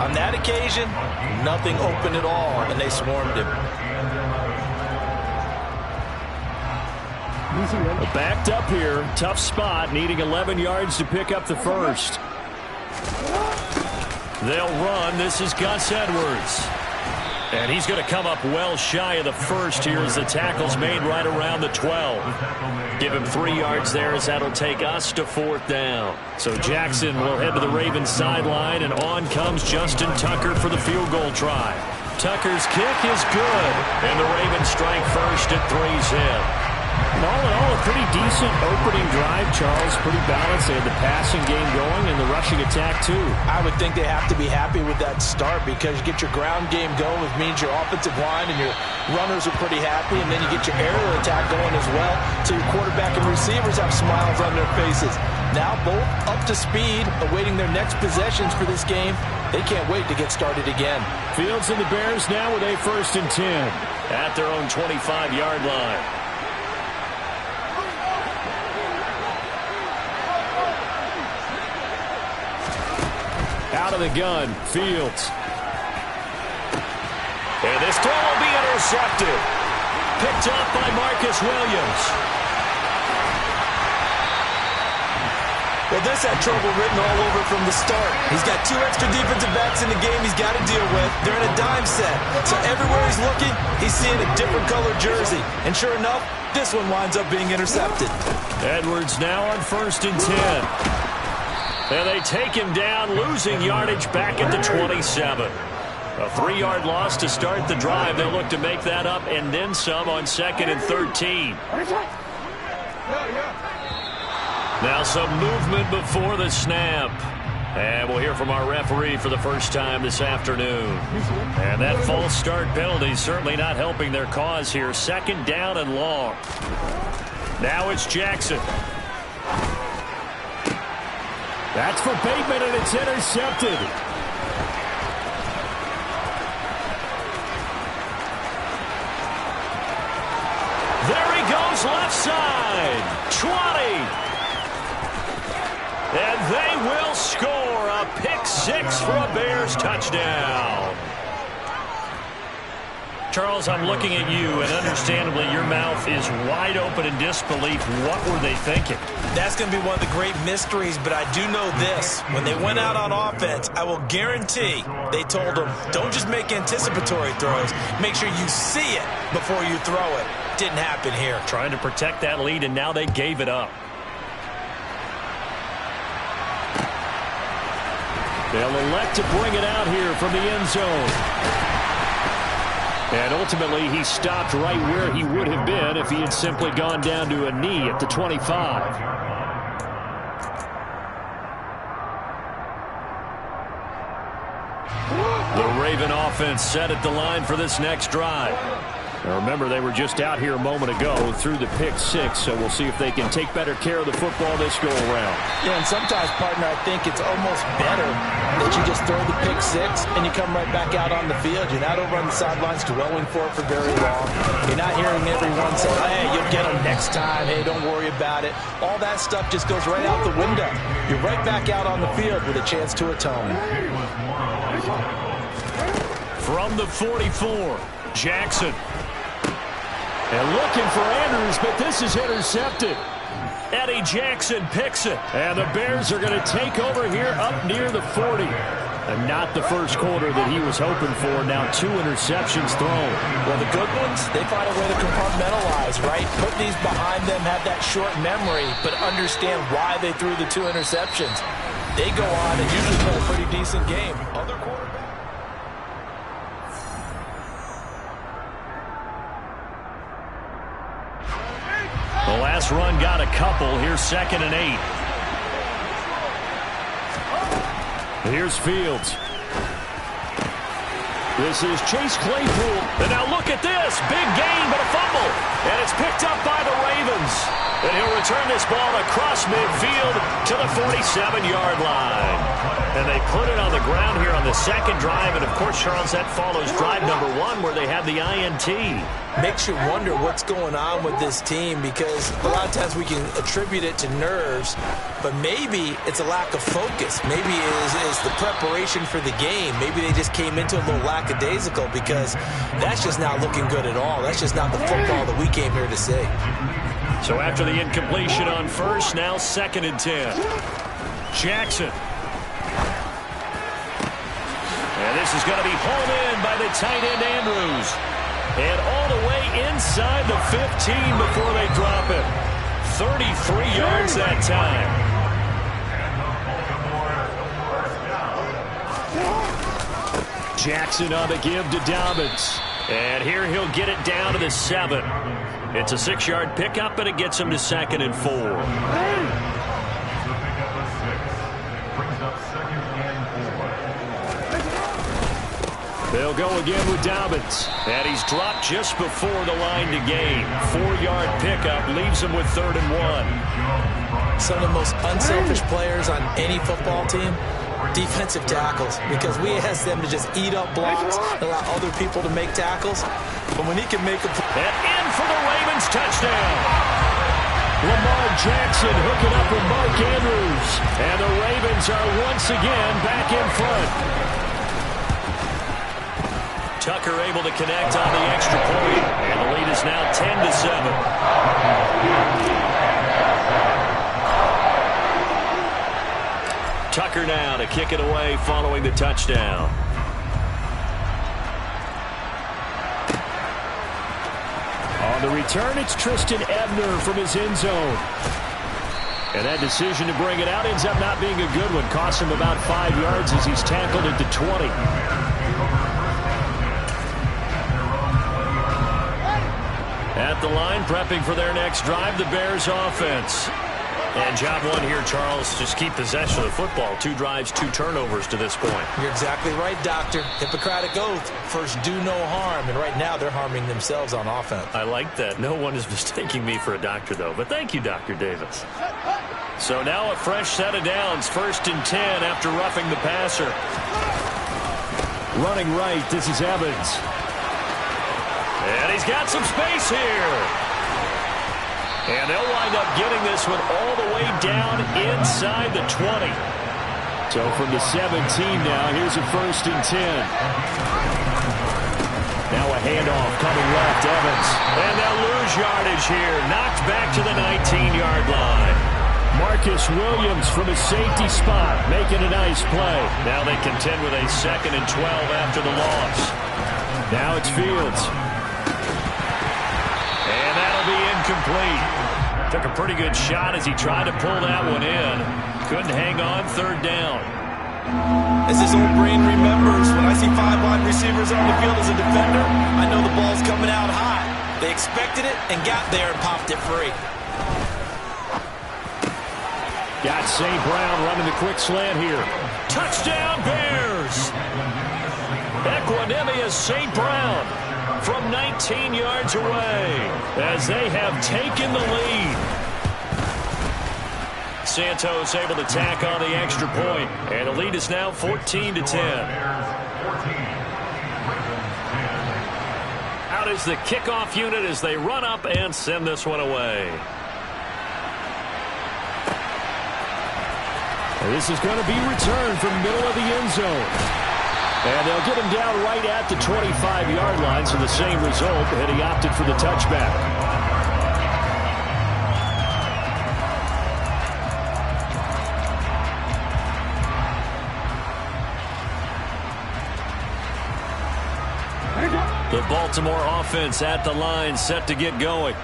On that occasion, nothing open at all, and they swarmed him. Backed up here, tough spot, needing 11 yards to pick up the first. They'll run. This is Gus Edwards. And he's going to come up well shy of the first here as the tackle's made right around the 12. Give him 3 yards there as that'll take us to 4th down. So Jackson will head to the Ravens sideline, and on comes Justin Tucker for the field goal try. Tucker's kick is good, and the Ravens strike first at 3's in. All in all, a pretty decent opening drive, Charles. Pretty balanced. They had the passing game going and the rushing attack, too. I would think they have to be happy with that start because you get your ground game going, which means your offensive line and your runners are pretty happy, and then you get your aerial attack going as well, so your quarterback and receivers have smiles on their faces. Now both up to speed, awaiting their next possessions for this game. They can't wait to get started again. Fields and the Bears now with a 1st and 10 at their own 25-yard line. Out of the gun, Fields. And this throw will be intercepted. Picked up by Marcus Williams. Well, this had trouble written all over from the start. He's got 2 extra defensive backs in the game he's got to deal with. They're in a dime set. So everywhere he's looking, he's seeing a different colored jersey. And sure enough, this one winds up being intercepted. Edwards now on 1st and 10. And they take him down, losing yardage back at the 27. A 3-yard loss to start the drive. They'll look to make that up and then some on 2nd and 13. Now some movement before the snap. And we'll hear from our referee for the first time this afternoon. And that false start penalty certainly not helping their cause here. 2nd down and long. Now it's Jackson. That's for Bateman, and it's intercepted. And they will score a pick six for a Bears touchdown. Charles, I'm looking at you, and understandably your mouth is wide open in disbelief. What were they thinking? That's going to be one of the great mysteries, but I do know this. When they went out on offense, I will guarantee they told them, don't just make anticipatory throws. Make sure you see it before you throw it. Didn't happen here. Trying to protect that lead, and now they gave it up. They'll elect to bring it out here from the end zone. And ultimately, he stopped right where he would have been if he had simply gone down to a knee at the 25. The Raven offense set at the line for this next drive. Now remember, they were just out here a moment ago through the pick six, so we'll see if they can take better care of the football this go-around. Yeah, and sometimes, partner, I think it's almost better that you just throw the pick six and you come right back out on the field. You're not over on the sidelines dwelling for it for very long. You're not hearing everyone say, hey, you'll get them next time. Hey, don't worry about it. All that stuff just goes right out the window. You're right back out on the field with a chance to atone. From the 44, Jackson. And looking for Andrews, but this is intercepted. Eddie Jackson picks it. And the Bears are going to take over here up near the 40. And not the first quarter that he was hoping for. Now 2 interceptions thrown. Well, the good ones, they find a way to compartmentalize, right? Put these behind them, have that short memory, but understand why they threw the 2 interceptions. They go on and usually play a pretty decent game. Other quarterbacks. The last run got a couple. Here's 2nd and 8. Here's Fields. This is Chase Claypool. And now look at this. Big gain, but a fumble. And it's picked up by the Ravens. And he'll return this ball across midfield to the 47-yard line. And they put it on the ground here on the second drive. And, of course, Charles, that follows drive number 1 where they had the INT. Makes you wonder what's going on with this team, because a lot of times we can attribute it to nerves, but maybe it's a lack of focus. Maybe it's the preparation for the game. Maybe they just came into a little lackadaisical, because that's just not looking good at all. That's just not the football that we came here to see. So after the incompletion on first, now 2nd and 10. Jackson. And this is going to be hauled in by the tight end Andrews. And all the way inside the 15 before they drop it. 33 yards that time. Jackson on the give to Dobbins. And here he'll get it down to the 7. It's a 6-yard pickup, and it gets him to 2nd and 4. They'll go again with Dobbins. And he's dropped just before the line to gain. 4-yard pickup leaves him with 3rd and 1. Some of the most unselfish players on any football team, defensive tackles, because we ask them to just eat up blocks, allow other people to make tackles. But when he can make a play. And in for the Ravens touchdown. Lamar Jackson hooking up with Mark Andrews. And the Ravens are once again back in front. Tucker able to connect on the extra point, and the lead is now 10-7. Tucker now to kick it away following the touchdown. On the return, it's Tristan Ebner from his end zone. And that decision to bring it out ends up not being a good one. Costs him about 5 yards as he's tackled at the 20. At the line, prepping for their next drive, the Bears offense. And job 1 here, Charles, just keep possession of the football. 2 drives, 2 turnovers to this point. You're exactly right, Doctor. Hippocratic oath. First, do no harm. And right now, they're harming themselves on offense. I like that. No one is mistaking me for a doctor, though. But thank you, Dr. Davis. So now a fresh set of downs. 1st and 10 after roughing the passer. Running right, this is Evans. And he's got some space here. And they'll wind up getting this one all the way down inside the 20. So from the 17 now, here's a 1st and 10. Now a handoff coming left, Evans. And they'll lose yardage here. Knocked back to the 19-yard line. Marcus Williams from his safety spot, making a nice play. Now they contend with a 2nd and 12 after the loss. Now it's Fields. And that'll be incomplete. Took a pretty good shot as he tried to pull that one in. Couldn't hang on 3rd down. As his old brain remembers, when I see 5 wide receivers on the field as a defender, I know the ball's coming out hot. They expected it and got there and popped it free. Got St. Brown running the quick slant here. Touchdown, Bears! Equanimous St. Brown from 19 yards away as they have taken the lead. Santos able to tack on the extra point, and the lead is now 14-10. Out is the kickoff unit as they run up and send this one away. This is going to be returned from middle of the end zone. And they'll get him down right at the 25-yard line, so the same result, and he opted for the touchback. The Baltimore offense at the line, set to get going.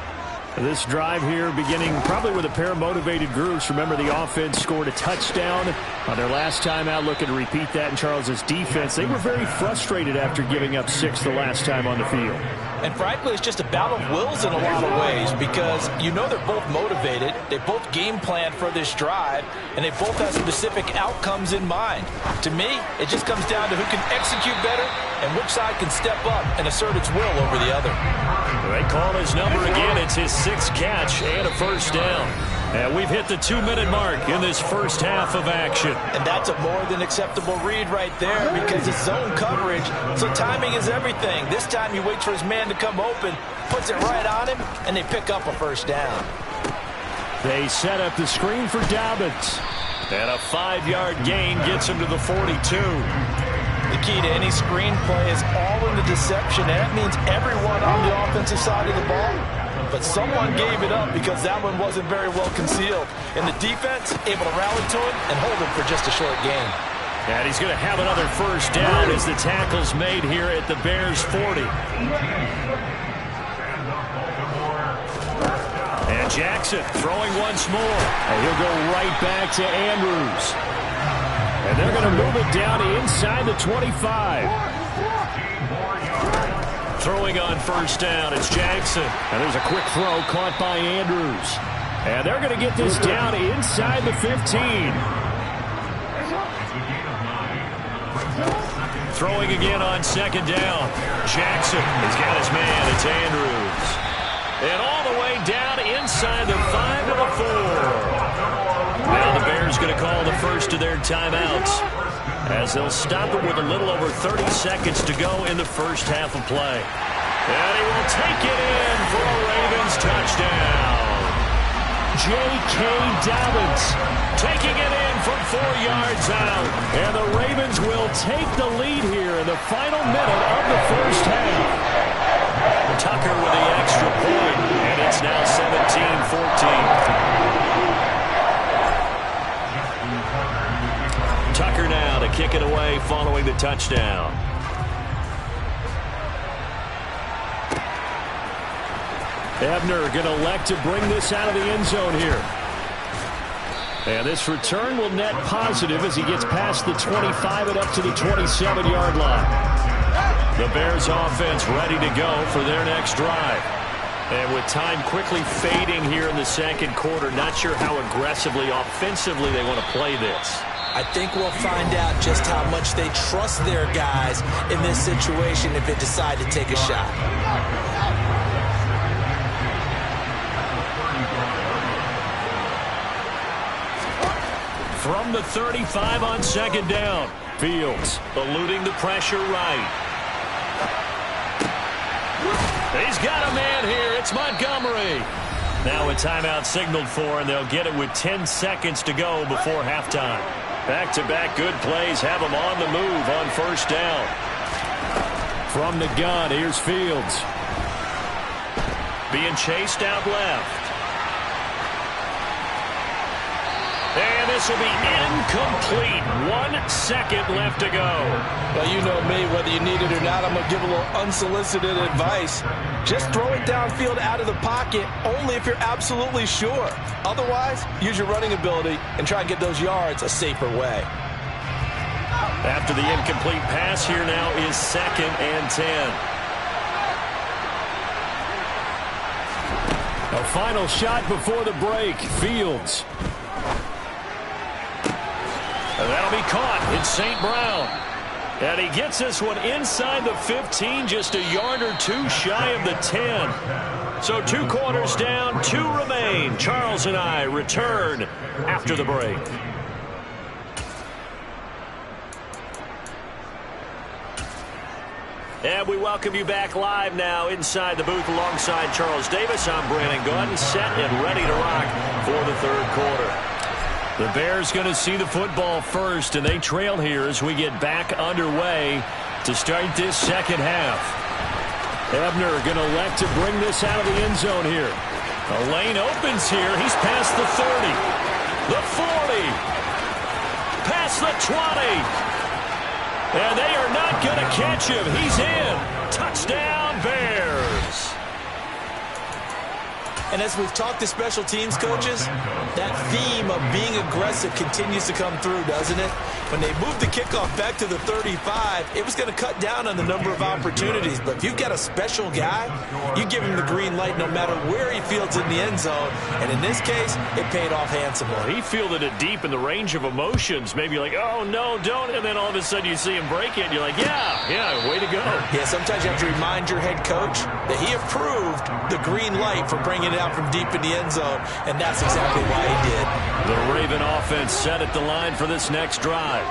This drive here beginning probably with a pair of motivated groups. Remember, the offense scored a touchdown on their last time out. Looking to repeat that in Charles's defense. They were very frustrated after giving up 6 the last time on the field. And frankly, it's just a battle of wills in a lot of ways because you know they're both motivated. They both game plan for this drive, and they both have specific outcomes in mind. To me, it just comes down to who can execute better and which side can step up and assert its will over the other. They call his number again. It's his 6th catch and a 1st down. And we've hit the 2-minute mark in this first half of action. And that's a more than acceptable read right there because it's zone coverage, so timing is everything. This time he waits for his man to come open, puts it right on him, and they pick up a 1st down. They set up the screen for Dobbins. And a 5-yard gain gets him to the 42. The key to any screen play is all in the deception, and that means everyone on the offensive side of the ball. But someone gave it up because that one wasn't very well concealed. And the defense able to rally to him and hold him for just a short gain. And he's going to have another 1st down as the tackle's made here at the Bears 40. And Jackson throwing once more. And he'll go right back to Andrews. And they're going to move it down inside the 25. Throwing on 1st down, it's Jackson. And there's a quick throw caught by Andrews. And they're going to get this down inside the 15. Throwing again on 2nd down. Jackson has got his man. It's Andrews. And all the way down inside the 5 to the 4. Now the Bears going to call the first of their timeouts, as they'll stop it with a little over 30 seconds to go in the first half of play. And he will take it in for a Ravens touchdown. J.K. Dobbins taking it in from 4 yards out. And the Ravens will take the lead here in the final minute of the first half. Tucker with the extra point, and it's now 17-14. Tucker now to kick it away following the touchdown. Ebner going to elect to bring this out of the end zone here. And this return will net positive as he gets past the 25 and up to the 27-yard line. The Bears offense ready to go for their next drive. And with time quickly fading here in the second quarter, not sure how aggressively, offensively they want to play this. I think we'll find out just how much they trust their guys in this situation if they decide to take a shot. From the 35 on 2nd down, Fields eluding the pressure right. He's got a man here. It's Montgomery. Now a timeout signaled for, and they'll get it with 10 seconds to go before halftime. Back-to-back good plays have them on the move on first down. From the gun, here's Fields. Being chased out left. And this will be incomplete. 1 second left to go. Well, you know me, whether you need it or not, I'm going to give a little unsolicited advice. Just throw it downfield out of the pocket only if you're absolutely sure. Otherwise, use your running ability and try and get those yards a safer way. After the incomplete pass, here now is 2nd and 10. A final shot before the break. Fields. And that'll be caught. It's St. Brown. And he gets this one inside the 15, just a yard or two shy of the 10. So 2 quarters down, 2 remain. Charles and I return after the break. And we welcome you back live now inside the booth alongside Charles Davis. I'm Brandon Gaudin, set and ready to rock for the 3rd quarter. The Bears going to see the football first, and they trail here as we get back underway to start this 2nd half. Ebner going to elect to bring this out of the end zone here. A lane opens here. He's past the 30, the 40, past the 20. And they are not going to catch him. He's in. Touchdown, Bears. And as we've talked to special teams coaches, that theme of being aggressive continues to come through, doesn't it? When they moved the kickoff back to the 35, it was going to cut down on the number of opportunities. But if you've got a special guy, you give him the green light no matter where he fields in the end zone. And in this case, it paid off handsomely. He fielded it deep in the range of emotions. Maybe like, oh, no, don't. And then all of a sudden you see him break it, and you're like, yeah, way to go. Yeah, sometimes you have to remind your head coach that he approved the green light for bringing it out from deep in the end zone, and that's exactly why he did. The Raven offense set at the line for this next drive.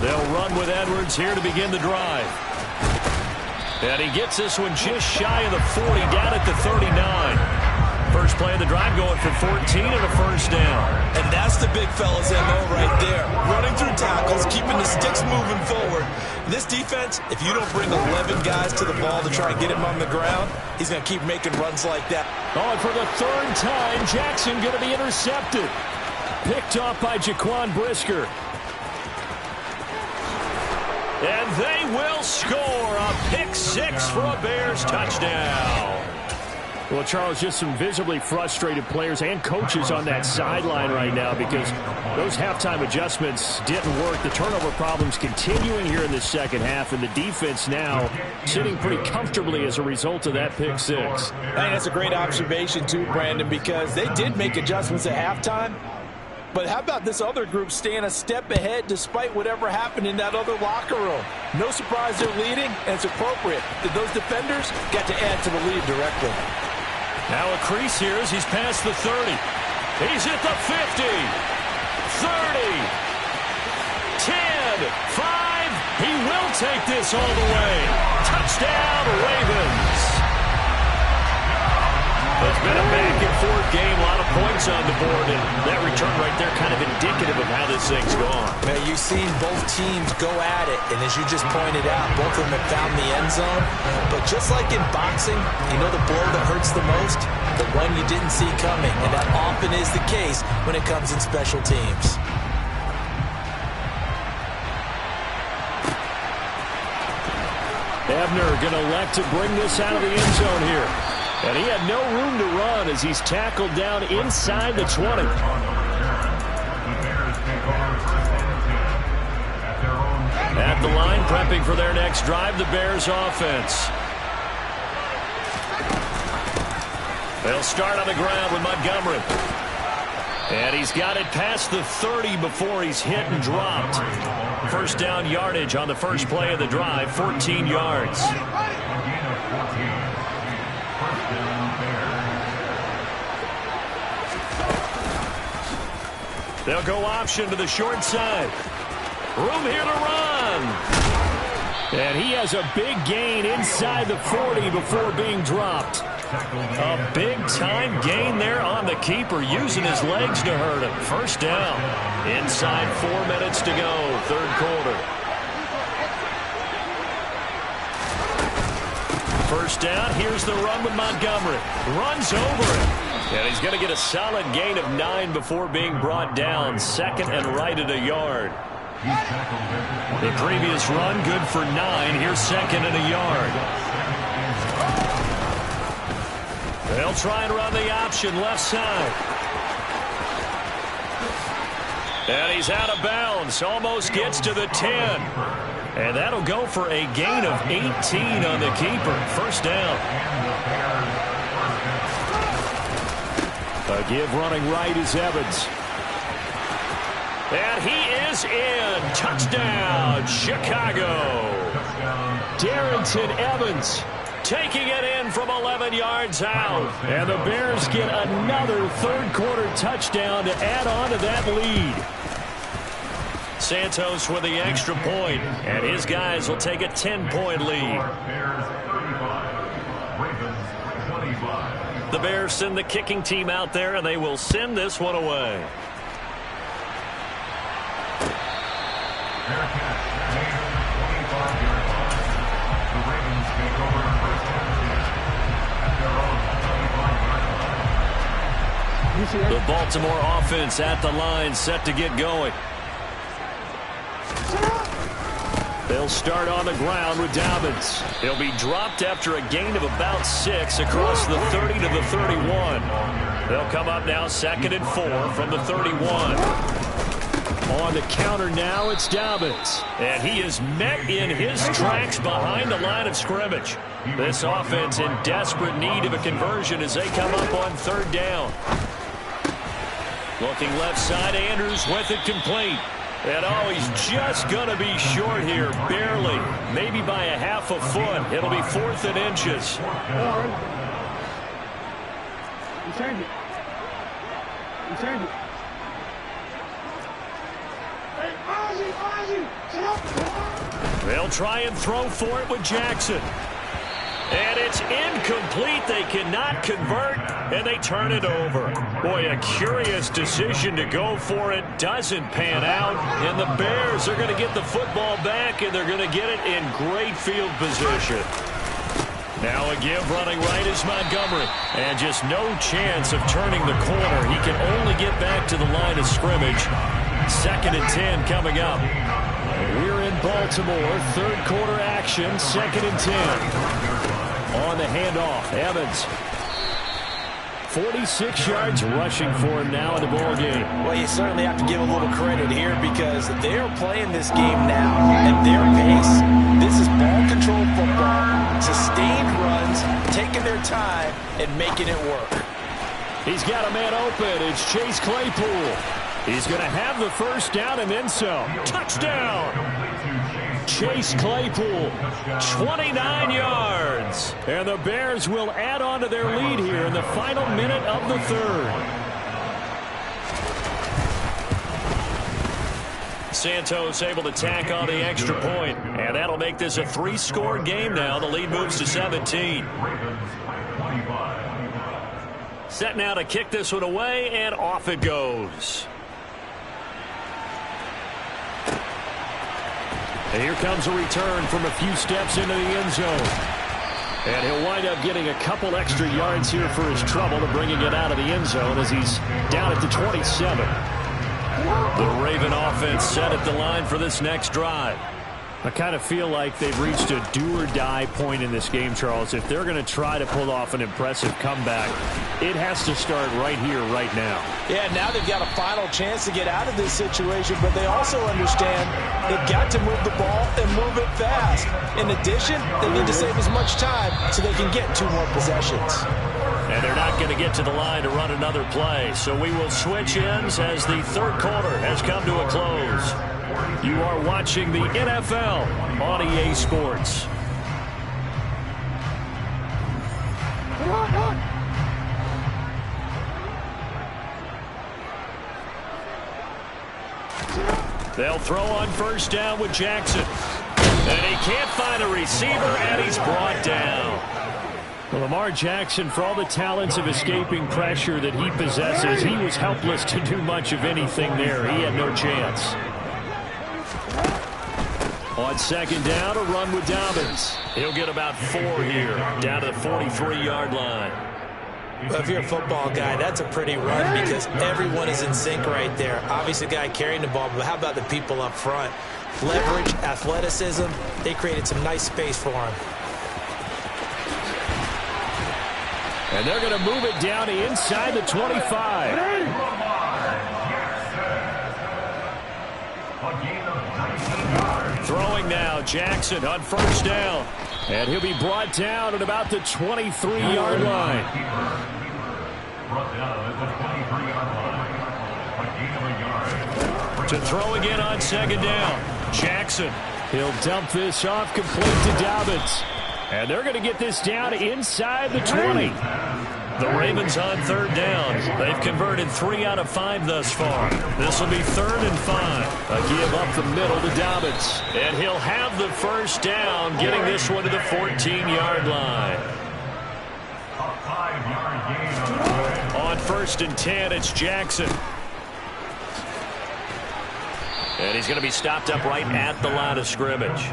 They'll run with Edwards here to begin the drive. And he gets this one just shy of the 40, down at the 39. First play of the drive going for 14 and a first down. And that's the big fella's MO right there. Running through tackles, keeping the sticks moving forward. This defense, if you don't bring 11 guys to the ball to try and get him on the ground, he's going to keep making runs like that. Oh, and for the 3rd time, Jackson going to be intercepted. Picked off by Jaquan Brisker. And they will score a pick 6 for a Bears touchdown. Well, Charles, just some visibly frustrated players and coaches on that sideline right now because those halftime adjustments didn't work. The turnover problems continuing here in the 2nd half, and the defense now sitting pretty comfortably as a result of that pick 6. I think that's a great observation too, Brandon, because they did make adjustments at halftime. But how about this other group staying a step ahead despite whatever happened in that other locker room? No surprise they're leading, and it's appropriate that those defenders got to add to the lead directly. Now a crease here as he's past the 30. He's at the 50, 30, 10, 5. He will take this all the way. Touchdown, Ravens. It's been a back-and-forth game, a lot of points on the board, and that return right there kind of indicative of how this thing's gone. Man, you've seen both teams go at it, and as you just pointed out, both of them have found the end zone. But just like in boxing, you know the blow that hurts the most? The one you didn't see coming, and that often is the case when it comes in special teams. Ebner going to elect to bring this out of the end zone here. And he had no room to run as he's tackled down inside the 20. At the line, prepping for their next drive, the Bears offense. They'll start on the ground with Montgomery. And he's got it past the 30 before he's hit and dropped. First down yardage on the first play of the drive, 14 yards. They'll go option to the short side. Room here to run. And he has a big gain inside the 40 before being dropped. A big-time gain there on the keeper, using his legs to hurt him. First down. Inside 4 minutes to go, third quarter. First down, here's the run with Montgomery. Runs over it. And he's going to get a solid gain of 9 before being brought down. Second and right at a yard. The previous run, good for 9. Here's second and a yard. They'll try and run the option left side. And he's out of bounds. Almost gets to the 10. And that'll go for a gain of 18 on the keeper. First down. A give running right is Evans. And he is in. Touchdown, Chicago. Darrynton Evans taking it in from 11 yards out. And the Bears get another third quarter touchdown to add on to that lead. Santos with the extra point, and his guys will take a 10-point lead. The Bears send the kicking team out there, and they will send this one away. The Baltimore offense at the line, set to get going. They'll start on the ground with Dobbins. He'll be dropped after a gain of about 6 across the 30 to the 31. They'll come up now 2nd and 4 from the 31. On the counter now, it's Dobbins. And he is met in his tracks behind the line of scrimmage. This offense in desperate need of a conversion as they come up on 3rd down. Looking left side, Andrews with it complete. And oh, he's just going to be short here, barely. Maybe by a half a foot. It'll be 4th and inches. They'll try and throw for it with Jackson. And it's incomplete. They cannot convert, and they turn it over. Boy, a curious decision to go for it. Doesn't pan out, and the Bears are going to get the football back, and they're going to get it in great field position. Now a give running right is Montgomery. And just no chance of turning the corner. He can only get back to the line of scrimmage. 2nd and 10 coming up. We're in Baltimore. Third quarter action. 2nd and 10. On the handoff, Evans. 46 yards rushing for him now in the ball game. Well, you certainly have to give a little credit here because they're playing this game now at their pace. This is ball control football, sustained runs, taking their time and making it work. He's got a man open. It's Chase Claypool. He's going to have the first down and then some. Touchdown! Chase Claypool, 29 yards. And the Bears will add on to their lead here in the final minute of the 3rd. Santos able to tack on the extra point, and that'll make this a 3-score game now. The lead moves to 17. Set now to kick this one away, and off it goes. And here comes a return from a few steps into the end zone. And he'll wind up getting a couple extra yards here for his trouble to bringing it out of the end zone as he's down at the 27. The Raven offense set at the line for this next drive. I kind of feel like they've reached a do-or-die point in this game, Charles. If they're going to try to pull off an impressive comeback, it has to start right here, right now. Yeah, now they've got a final chance to get out of this situation, but they also understand they've got to move the ball and move it fast. In addition, they need to save as much time so they can get 2 more possessions. And they're not going to get to the line to run another play, so we will switch ends as the 3rd quarter has come to a close. You are watching the NFL on EA Sports. They'll throw on first down with Jackson. And he can't find a receiver, and he's brought down. Well, Lamar Jackson, for all the talents of escaping pressure that he possesses, he was helpless to do much of anything there. He had no chance. On second down, a run with Dobbins. He'll get about 4 here, down to the 43-yard line. Well, if you're a football guy, that's a pretty run because everyone is in sync right there. Obviously, the guy carrying the ball, but how about the people up front? Leverage, athleticism, they created some nice space for him. And they're going to move it down to inside the 25. Throwing now, Jackson on first down. And he'll be brought down at about the 23-yard line. To throw again on second down. Jackson, he'll dump this off complete to Dobbins. And they're going to get this down inside the 20. The Ravens on third down. They've converted 3 out of 5 thus far. This will be 3rd and 5. A give up the middle to Dobbins. And he'll have the first down, getting this one to the 14-yard line. On 1st and 10, it's Jackson. And he's going to be stopped up right at the line of scrimmage.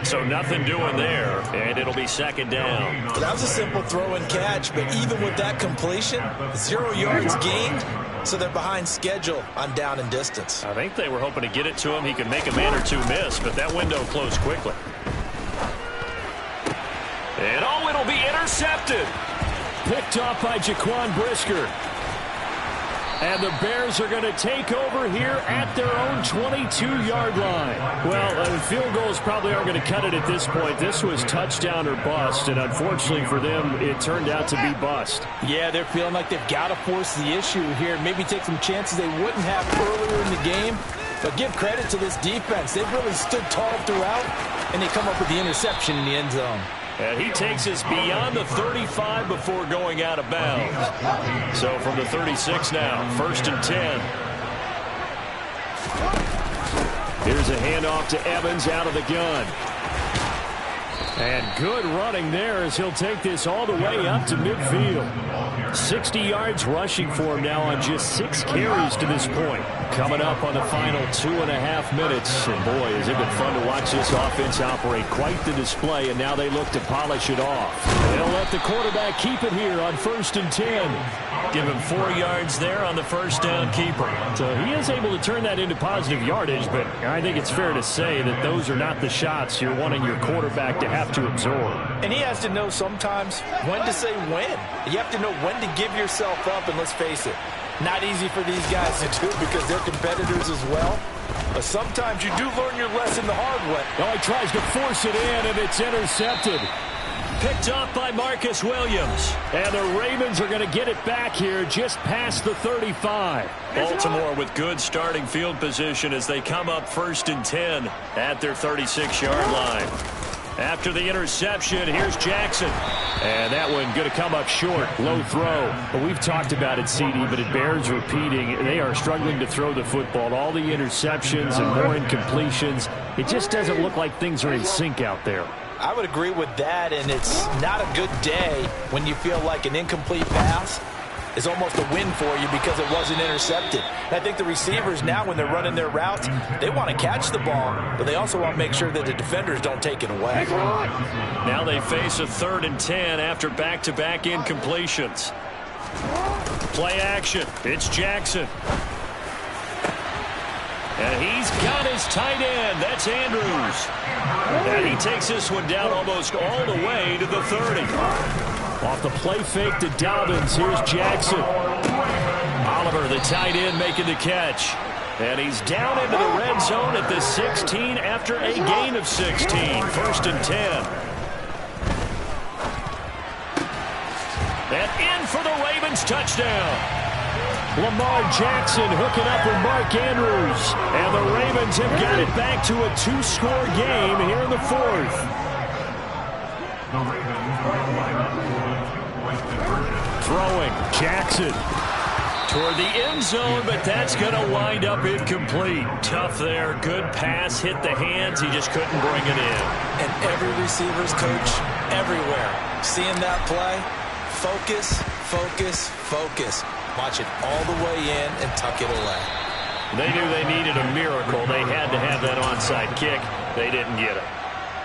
So nothing doing there, and it'll be 2nd down. That was a simple throw and catch, but even with that completion, 0 yards gained, so they're behind schedule on down and distance. I think they were hoping to get it to him. He could make a man or two miss, but that window closed quickly. And oh, it'll be intercepted. Picked off by Jaquan Brisker. And the Bears are going to take over here at their own 22-yard line. Well, field goals probably aren't going to cut it at this point. This was touchdown or bust, and unfortunately for them, it turned out to be bust. Yeah, they're feeling like they've got to force the issue here. Maybe take some chances they wouldn't have earlier in the game. But give credit to this defense. They've really stood tall throughout, and they come up with the interception in the end zone. And he takes us beyond the 35 before going out of bounds. So from the 36 now, 1st and 10. Here's a handoff to Evans out of the gun. And good running there as he'll take this all the way up to midfield. 60 yards rushing for him now on just 6 carries to this point. Coming up on the final 2.5 minutes. And boy, has it been fun to watch this offense operate. Quite the display, and now they look to polish it off. They'll let the quarterback keep it here on 1st and 10. Give him 4 yards there on the first down keeper. So he is able to turn that into positive yardage, but I think it's fair to say that those are not the shots you're wanting your quarterback to have to absorb. And he has to know sometimes when to say when. You have to know when to give yourself up, and let's face it, not easy for these guys to do because they're competitors as well. But sometimes you do learn your lesson the hard way. Oh, he tries to force it in, and it's intercepted. Picked off by Marcus Williams. And the Ravens are going to get it back here just past the 35. Baltimore with good starting field position as they come up 1st and 10 at their 36-yard line. After the interception, here's Jackson. And that one going to come up short. Low throw. But we've talked about it, CD, but it bears repeating. They are struggling to throw the football. All the interceptions and more incompletions. It just doesn't look like things are in sync out there. I would agree with that, and it's not a good day when you feel like an incomplete pass is almost a win for you because it wasn't intercepted. And I think the receivers now, when they're running their routes, they want to catch the ball, but they also want to make sure that the defenders don't take it away. Now they face a 3rd and 10 after back-to-back incompletions. Play action. It's Jackson. And he's got his tight end. That's Andrews. And he takes this one down almost all the way to the 30. Off the play fake to Dobbins. Here's Jackson. Oliver, the tight end, making the catch. And he's down into the red zone at the 16 after a gain of 16. 1st and 10. And in for the Ravens touchdown. Lamar Jackson hooking up with Mark Andrews. And the Ravens have got it back to a 2-score game here in the 4th. Throwing, Jackson. Toward the end zone, but that's going to wind up incomplete. Tough there. Good pass. Hit the hands. He just couldn't bring it in. And every receiver's coach everywhere. Seeing that play, focus, focus, focus. Watch it all the way in and tuck it away. They knew they needed a miracle. They had to have that onside kick. They didn't get it.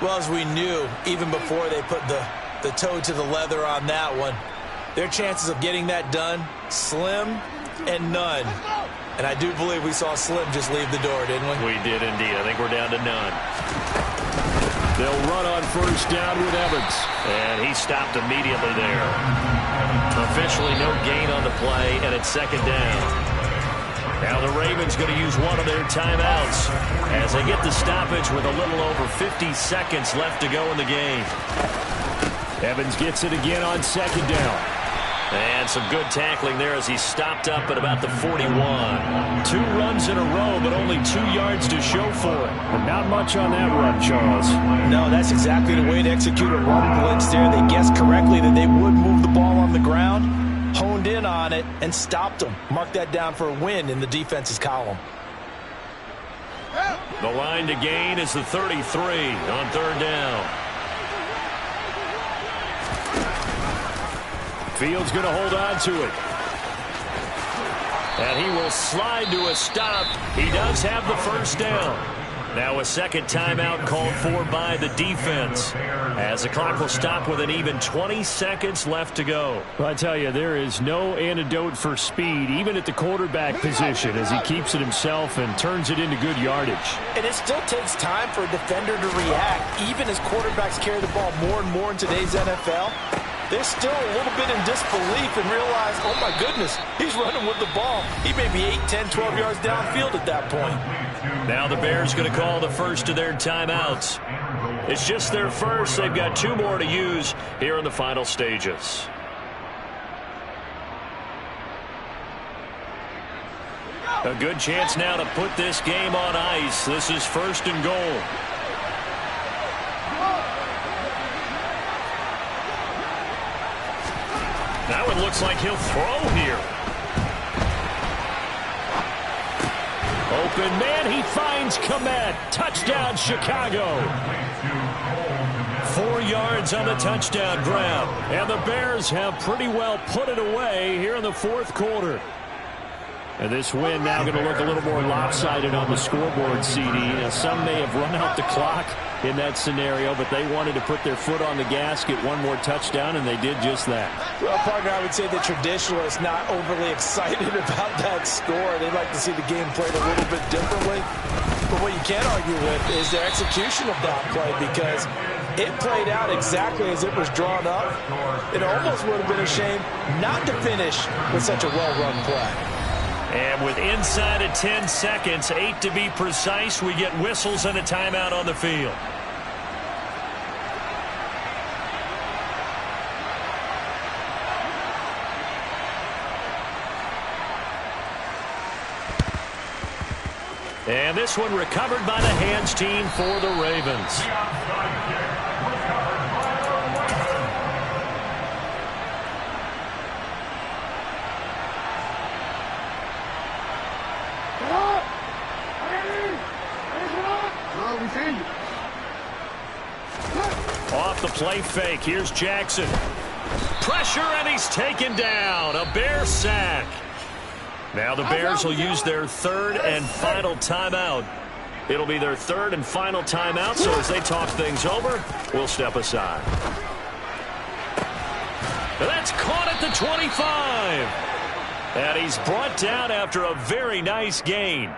Well, as we knew, even before they put the toe to the leather on that one, their chances of getting that done, slim and none. And I do believe we saw Slim just leave the door, didn't we? We did indeed. I think we're down to none. They'll run on first down with Evans. And he stopped immediately there. Officially no gain on the play, and it's second down. Now the Ravens going to use one of their timeouts as they get the stoppage with a little over 50 seconds left to go in the game. Evans gets it again on second down. And some good tackling there as he stopped up at about the 41. 2 runs in a row, but only 2 yards to show for it. And not much on that run, Charles. No, that's exactly the way to execute a run blitz there. They guessed correctly that they would move the ball on the ground, honed in on it, and stopped them. Mark that down for a win in the defense's column. The line to gain is the 33 on third down. Fields going to hold on to it. And he will slide to a stop. He does have the first down. Now a second timeout called for by the defense as the clock will stop with an even 20 seconds left to go. Well, I tell you, there is no antidote for speed, even at the quarterback position, as he keeps it himself and turns it into good yardage. And it still takes time for a defender to react. Even as quarterbacks carry the ball more and more in today's NFL, they're still a little bit in disbelief and realize, oh my goodness, he's running with the ball. He may be 8, 10, 12 yards downfield at that point. Now the Bears going to call the first of their timeouts. It's just their first. They've got 2 more to use here in the final stages. A good chance now to put this game on ice. This is first and goal. Now it looks like he'll throw here. Open man, he finds Kmet. Touchdown, Chicago. 4 yards on the touchdown grab. And the Bears have pretty well put it away here in the fourth quarter. And this win now going to look a little more lopsided on the scoreboard, CD. Some may have run out the clock in that scenario, but they wanted to put their foot on the gas, get one more touchdown, and they did just that. Well, partner, I would say the traditionalists not overly excited about that score. They'd like to see the game played a little bit differently. But what you can't argue with is their execution of that play, because it played out exactly as it was drawn up. It almost would have been a shame not to finish with such a well-run play. And with inside of 10 seconds, 8 to be precise, we get whistles and a timeout on the field. And this one recovered by the hands team for the Ravens. Off the play fake. Here's Jackson. Pressure, and he's taken down. A Bear sack. Now the Bears will use their third and final timeout. It'll be their third and final timeout, so as they talk things over, we'll step aside. That's caught at the 25. And he's brought down after a very nice gain.